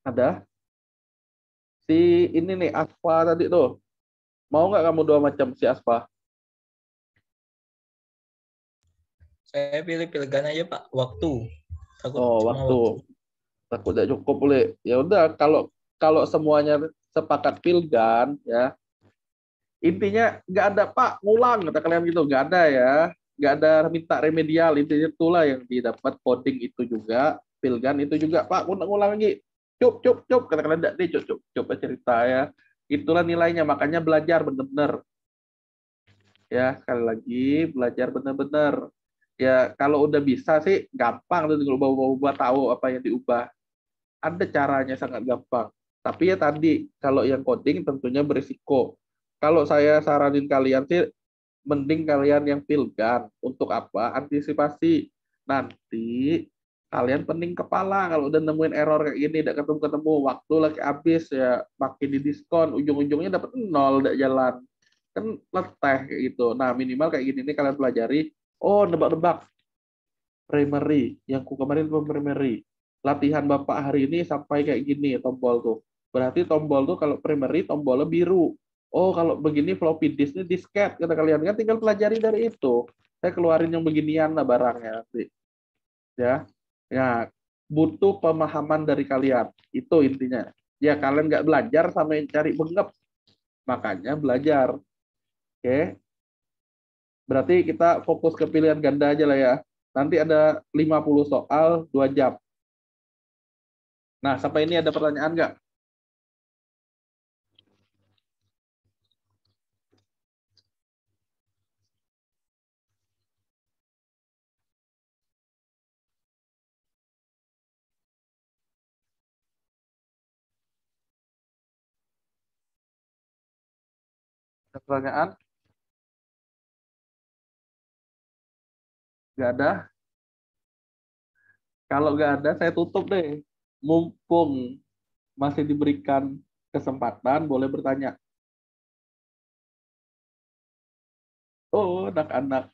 Ada? Si ini nih, Aspa tadi tuh. Mau nggak kamu 2 macam si Aspa? Saya pilih Pilgan aja, Pak. Waktu. Takut Oh, cuma waktu. Takut tidak cukup boleh. Ya udah, kalau semuanya sepakat Pilgan ya. Intinya nggak ada Pak ngulang kata kalian gitu, nggak ada ya, nggak ada minta remedial, intinya itulah yang didapat coding itu juga, Pilgan itu juga Pak ngulang lagi, cup kata kalian enggak deh, coba cerita ya, itulah nilainya, makanya belajar benar-benar ya, sekali lagi belajar benar-benar ya, kalau udah bisa sih gampang tuh tinggal ubah-ubah tahu apa yang diubah, ada caranya sangat gampang, tapi ya tadi kalau yang coding tentunya berisiko. Kalau saya saranin kalian sih, mending kalian yang Pilgan. Untuk apa? Antisipasi. Nanti kalian pening kepala kalau udah nemuin error kayak gini, tidak ketemu-ketemu. Waktu lagi habis ya, makin di diskon. Ujung-ujungnya dapat 0, tidak jalan. Kan leteh kayak gitu. Nah, minimal kayak gini nih kalian pelajari. Oh, nebak-nebak. Primary. Yang ku kemarin primary. Latihan Bapak hari ini sampai kayak gini tombol tuh. Berarti tombol tuh kalau primary tombolnya biru. Oh, kalau begini floppy disknya disket kata kalian kan, tinggal pelajari dari itu. Saya keluarin yang beginian lah barangnya nanti. Ya. Ya, butuh pemahaman dari kalian. Itu intinya. Ya, kalian nggak belajar sampai cari bengep. Makanya belajar. Oke. Berarti kita fokus ke pilihan ganda aja lah ya. Nanti ada 50 soal 2 jam. Nah, sampai ini ada pertanyaan nggak? Ada pertanyaan? Nggak ada? Kalau nggak ada, saya tutup deh. Mumpung masih diberikan kesempatan, boleh bertanya. Oh, anak-anak.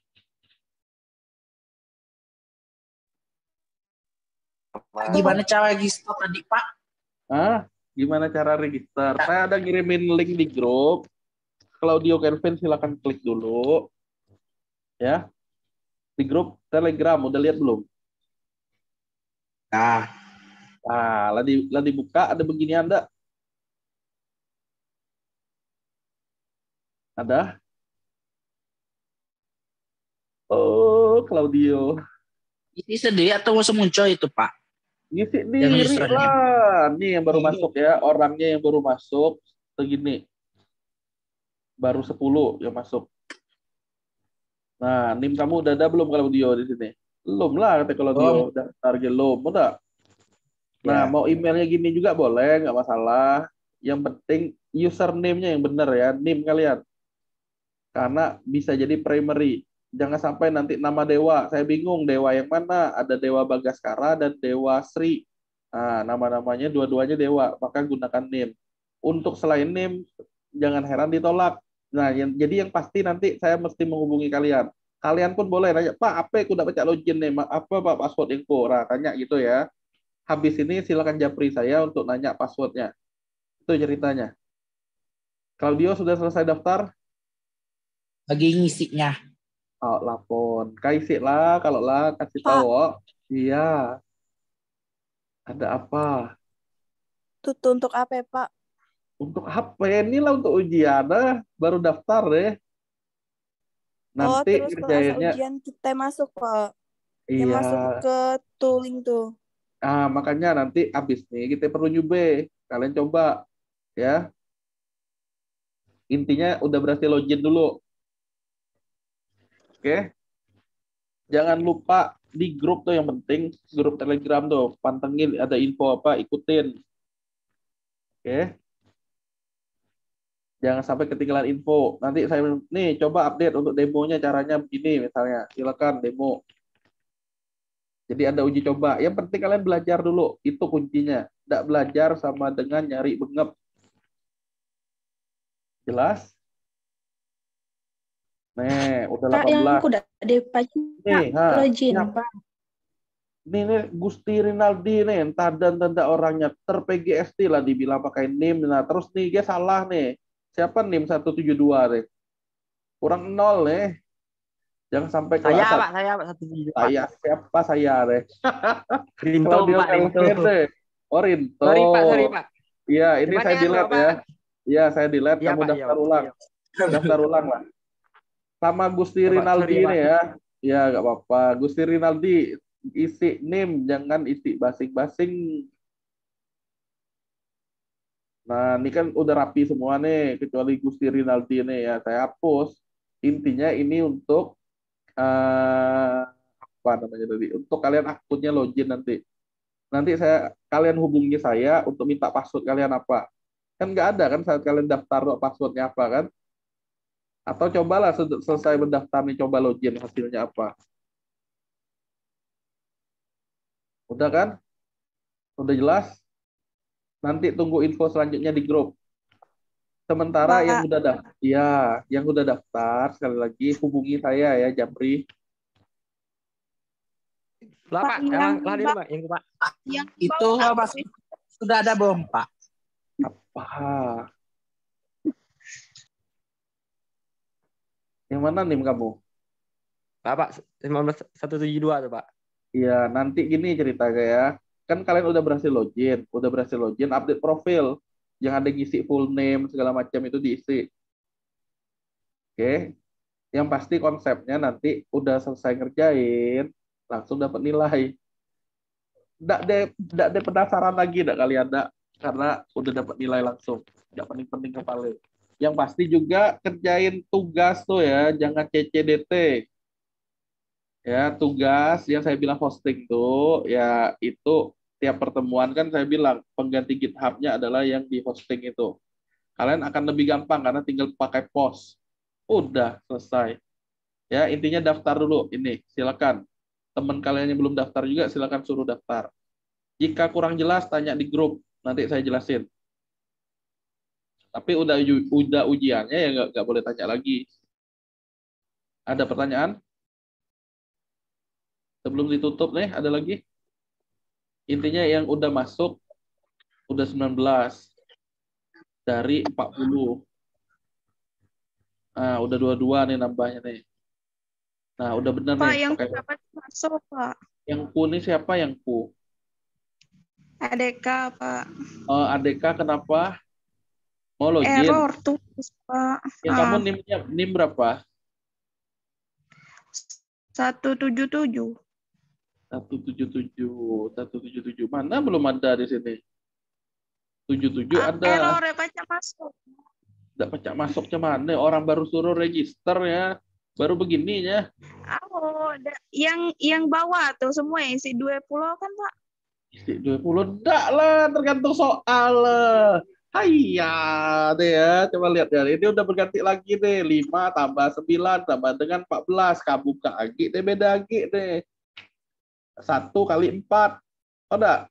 Gimana cara register tadi, Pak? Gimana cara register? Saya ada ngirimin link di grup. Claudio Kelvin silakan klik dulu. Ya. Di grup Telegram, udah lihat belum? Nah, lah dibuka, ada begini Anda. Ada? Oh, Claudio. ini sendiri atau langsung muncul itu, Pak? Ngisi Yang diri username. lah. Nih yang baru masuk ya. Orangnya yang baru masuk. Segini. Baru 10 yang masuk. Nah, NIM kamu udah ada belum Claudio di sini? Belum lah kata Claudio. Daftar belum. Udah. Nah, mau emailnya gini juga boleh. Nggak masalah. Yang penting username-nya yang benar ya. NIM kalian. Karena bisa jadi primary. Jangan sampai nanti nama dewa. Saya bingung dewa yang mana. Ada Dewa Bagaskara dan Dewa Sri. Nah, nama-namanya dua-duanya dewa. Maka gunakan NIM. Untuk selain NIM, jangan heran ditolak. Nah, jadi yang pasti nanti saya mesti menghubungi kalian. Kalian pun boleh nanya, Pak, apa aku dapat login nih? Apa Pak password info? Nah, tanya gitu ya. Habis ini silakan japri saya untuk nanya passwordnya. Itu ceritanya. Claudio sudah selesai daftar? Lagi ngisinya. Oh, lapor. Kaisi lah, kalau lah kasih tahu. Oh. Iya. Ada apa? Tutup untuk apa ya, Pak? Untuk HP inilah untuk ujian. Baru daftar deh. Nanti terus kalau kerjainnya. ujian kita masuk, Pak. Iya. Yang masuk ke tooling tuh. Makanya nanti habis nih kita perlu nyoba. Kalian coba ya. Intinya udah berhasil login dulu. Oke. Jangan lupa di grup tuh yang penting, grup Telegram tuh, pantengin ada info apa, ikutin. Oke. Jangan sampai ketinggalan info. Nanti saya nih coba update untuk demonya caranya begini misalnya. Silakan demo. Jadi ada uji coba. Yang penting kalian belajar dulu, itu kuncinya. Tidak belajar sama dengan nyari bengep. Jelas? Nih, udah 18. Yang udah dipacu login, Pak. Nih Gusti Rinaldi nih, entah dan tanda orangnya ter-PGSD lah dibilang pakai NIM. Nah, terus nih dia salah nih. Siapa NIM 172 nih? Kurang 0 nih. Jangan sampai saya Pak, saya Pak 172. Saya siapa saya deh? Rinto Pak, Rinto. Oh, Rinto. Sorry Pak. Iya, ini saya delete ya. Iya, saya delete. Ya, kamu Pak, daftar ulang. Daftar ulang lah. Sama Gusti Rinaldi ini ya. Ya, nggak apa-apa. Gusti Rinaldi, isi NIM, jangan isi basing-basing. Nah, ini kan udah rapi semua nih, kecuali Gusti Rinaldi nih ya. Saya hapus. Intinya ini untuk apa namanya tadi? Untuk kalian akunnya login nanti. Nanti kalian hubungi saya untuk minta password kalian apa. Kan nggak ada kan saat kalian daftar passwordnya apa kan? Atau cobalah selesai mendaftar nih, coba login hasilnya apa. Udah kan? Udah jelas? Nanti tunggu info selanjutnya di grup. Sementara yang udah daftar sekali lagi hubungi saya ya, Japri. Pak, yang Pak, yang Pak. Itu sudah ada belum, Pak? Apa? Yang mana NIM kamu? Pak, 172 tuh, Pak. Iya, nanti gini cerita ya. Kan kalian udah berhasil login, update profil. Yang ada ngisi full name segala macam itu diisi. Oke. Yang pasti konsepnya nanti udah selesai ngerjain, langsung dapat nilai. Nggak ada penasaran lagi kalian karena udah dapat nilai langsung. Nggak penting-penting kepala. Yang pasti juga kerjain tugas tuh ya, jangan CCDT. Ya, tugas yang saya bilang hosting tuh, ya itu tiap pertemuan kan saya bilang pengganti GitHub-nya adalah yang di hosting itu. Kalian akan lebih gampang karena tinggal pakai pos. Udah selesai. Ya, intinya daftar dulu. Ini, silakan. Teman kalian yang belum daftar juga silakan suruh daftar. Jika kurang jelas tanya di grup, nanti saya jelasin. Tapi udah ujiannya ya nggak boleh tanya lagi. Ada pertanyaan? Sebelum ditutup nih, ada lagi? Intinya yang udah masuk, udah 19 dari 40. Nah, udah 22 nih nambahnya nih. Nah, udah bener Pak, nih. yang Pakai. dapat masuk, Pak. Yang ku nih siapa yang ku? ADK, Pak. ADK kenapa? Mau login? Error tulis, Pak. Ya, kamu NIM berapa? 177. 177. Mana belum ada di sini? 77 ada. Error ya, Pak, masuk. Tidak pecah masuk cuman orang baru suruh register ya. Baru begininya. Oh, yang bawah tuh semua yang isi 20 kan, Pak? Isi 20 enggak lah, tergantung soal. Hayya, deh ya. Coba lihat ya. Ini udah berganti lagi deh. 5 tambah 9 tambah dengan 14. Kamu ke agi deh, beda agi deh. 1 kali 4. Oh, enggak?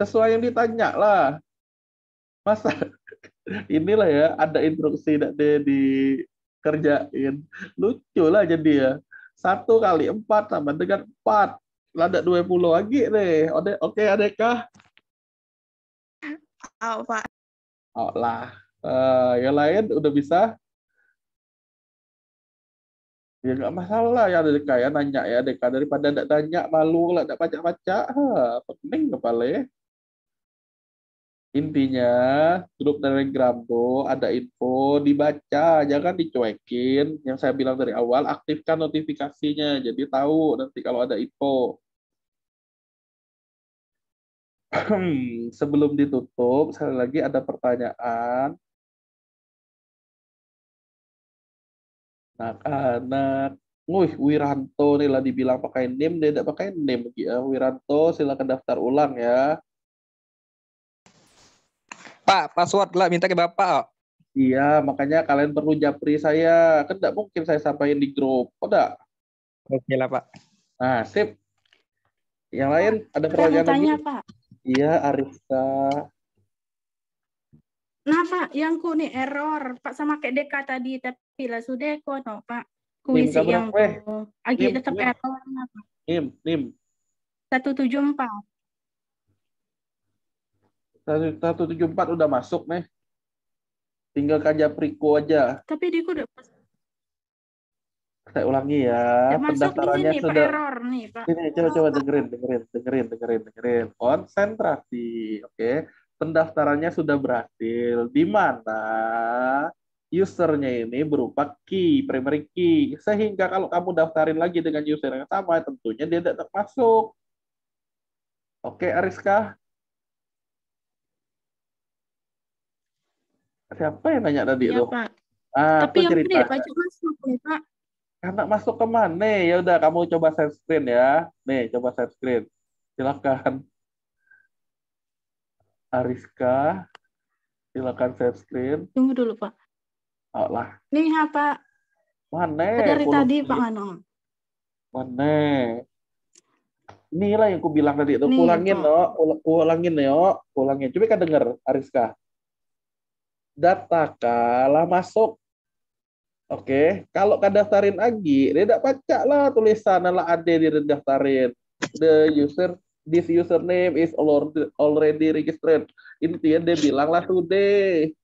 Sesuai yang ditanya lah. Masa inilah ya, ada instruksi tidak dikerjain. Lucu lah jadi ya. 1 kali 4 sama dengan 4. Ada 20 lagi deh. Oke, adekah? Oh, Pak. Oh lah. Yang lain udah bisa? Ya nggak masalah ya adekah ya, nanya ya adekah. Daripada tidak tanya, malu lah, tidak baca-baca. Pening kepala ya. Intinya, grup Telegram tuh ada info, dibaca, jangan dicuekin. Yang saya bilang dari awal, aktifkan notifikasinya, jadi tahu nanti kalau ada info. Sebelum ditutup, sekali lagi ada pertanyaan. Anak-anak, Wiranto nih lah dibilang pakai NIM, dia tidak pakai NIM. Ya. Wiranto, silakan daftar ulang ya. Pak, password lah minta ke Bapak. Iya, makanya kalian perlu japri saya. Kan tidak mungkin saya sampaikan di grup. Oh, enggak? Oke lah, Pak. Nah, sip. Yang lain ada Saya pertanyaan mau tanya, lagi? Pak. Iya, Arifka. Nah, Pak, yang ku nih error. Pak sama kayak Deka tadi, tapi lah sudah kok, no, Pak. NIM Kuisi yang berapa? ku. Agi NIM, tetap error, nah, Pak. NIM. 174. 174 udah masuk nih. Tinggal Kajapriko aja. Tapi dia udah Saya ulangi ya. masuk di Pendaftarannya sini, Pak, sudah. error nih, Pak. Ini coba dengerin. Konsentrasi, oke. Pendaftarannya sudah berhasil. Di mana usernya ini berupa key, primary key. Sehingga kalau kamu daftarin lagi dengan user yang sama, tentunya dia tidak masuk. Oke, Ariska? Siapa yang nanya tadi Iya, tuh? Pak. Tapi yang cerita. ini pajak masuk nih, Pak. Karena masuk ke mana? Ya udah, kamu coba share screen ya. Nih, coba share screen. Silakan. Ariska, silakan share screen. Tunggu dulu, Pak. Oh lah. Nih, Pak. Mana? Dari tadi, Pak Ano. Mana? Inilah yang ku bilang tadi itu. Nih, Ulangin, Pak. no. Ulangin, yo. Ulangin. Coba kan denger, Ariska. Data kalah masuk. Oke. Kalau kan daftarin lagi, dia tidak baca lah tulisan lah ada di daftarin. This username is already registered. Intinya dia bilang lah today.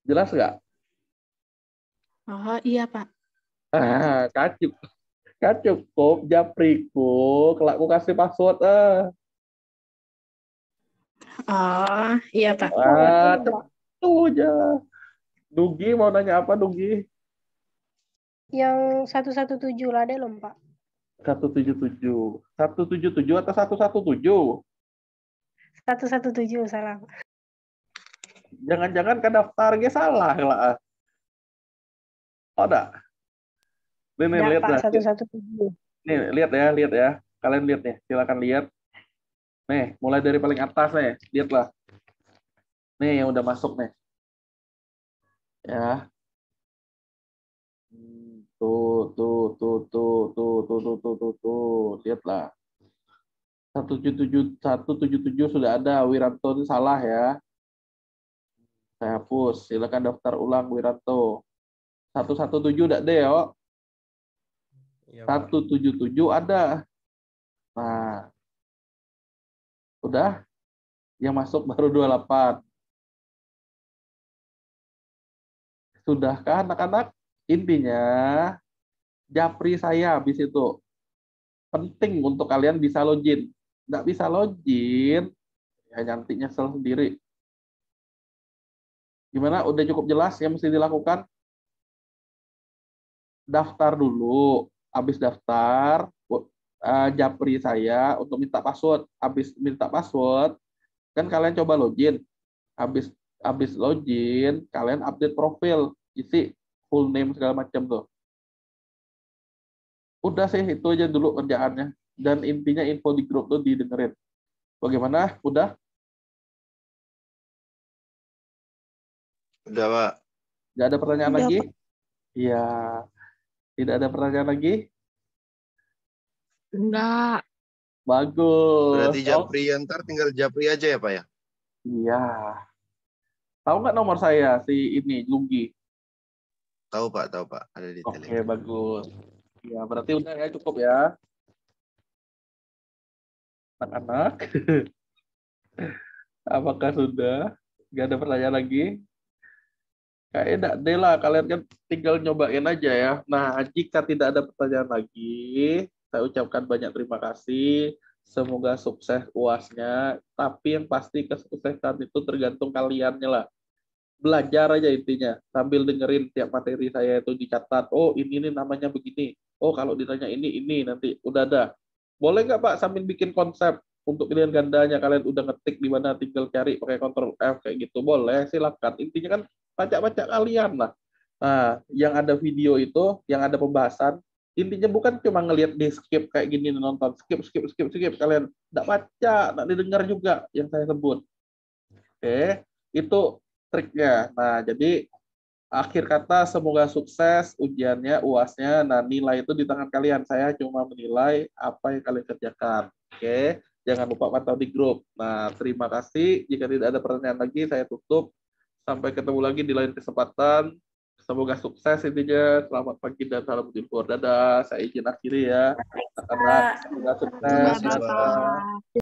Jelas nggak? Oh, iya, Pak. Cukup japriku, kelak aku kasih password. Oh, iya, Pak. Tuh aja. Dugi mau nanya apa, Dugi? Yang 117 lah deh loh, Pak. 177. 177 atau 117? 117 salah. Jangan-jangan kan daftarnya salah lah. Oh, enggak. Nih, lihat Pak, lah. 117. Nih, lihat ya. Kalian lihat nih, silakan lihat. Nih, mulai dari paling atas nih, lihatlah. Nih yang udah masuk nih. Ya. Tuh. Lihatlah. 177 sudah ada. Wiranto itu salah ya. Saya hapus. Silakan daftar ulang Wiranto. 117 udah deh, yo. Iya, Pak. 177 ada. Nah. Udah. Yang masuk baru 28. Sudahkah anak-anak? Intinya, japri saya habis itu. Penting untuk kalian bisa login. Nggak bisa login, ya nanti nyesel sendiri. Gimana? Udah cukup jelas yang mesti dilakukan? Daftar dulu. Habis daftar, japri saya untuk minta password. Habis minta password, kan kalian coba login. Habis login, kalian update profil, isi full name segala macam tuh. Udah sih, itu aja dulu kerjaannya. Dan intinya info di grup tuh didengerin. Bagaimana? Udah? Udah, Pak. Nggak ada pertanyaan Udah, lagi? Pak. Iya. Tidak ada pertanyaan lagi? Enggak. Bagus. Berarti japri ntar tinggal japri aja ya, Pak ya? Iya. Tahu nggak nomor saya, si ini, Lugi? Tahu, Pak. Ada di Oke, Telegram. bagus. Ya, berarti udah ya, cukup ya. Anak-anak. Apakah sudah? Nggak ada pertanyaan lagi? Kayaknya enggak deh lah, kalian kan tinggal nyobain aja ya. Nah, jika tidak ada pertanyaan lagi, saya ucapkan banyak terima kasih. Semoga sukses UASnya. Tapi yang pasti kesuksesan itu tergantung kaliannya lah. Belajar aja intinya. Sambil dengerin tiap materi saya itu dicatat. Oh, ini nih namanya begini. Oh, kalau ditanya ini nanti udah ada. Boleh nggak Pak sambil bikin konsep untuk pilihan gandanya, kalian udah ngetik di mana, tinggal cari pakai Ctrl F kayak gitu. Boleh, silakan. Intinya kan baca-baca kalian lah. Nah, yang ada video itu, yang ada pembahasan, intinya bukan cuma ngelihat di skip kayak gini nonton, skip. Kalian nggak baca, nggak didengar juga yang saya sebut. Oke, itu triknya. Nah, jadi akhir kata semoga sukses ujiannya, UASnya. Nah, nilai itu di tangan kalian. Saya cuma menilai apa yang kalian kerjakan. Oke, jangan lupa pantau di grup. Nah, terima kasih. Jika tidak ada pertanyaan lagi, saya tutup. Sampai ketemu lagi di lain kesempatan. Semoga sukses intinya. Selamat pagi dan salam jumpa. Dadah. Saya izin akhiri ya. Anak-anak, semoga sukses. Terima kasih, Pak. Dadah.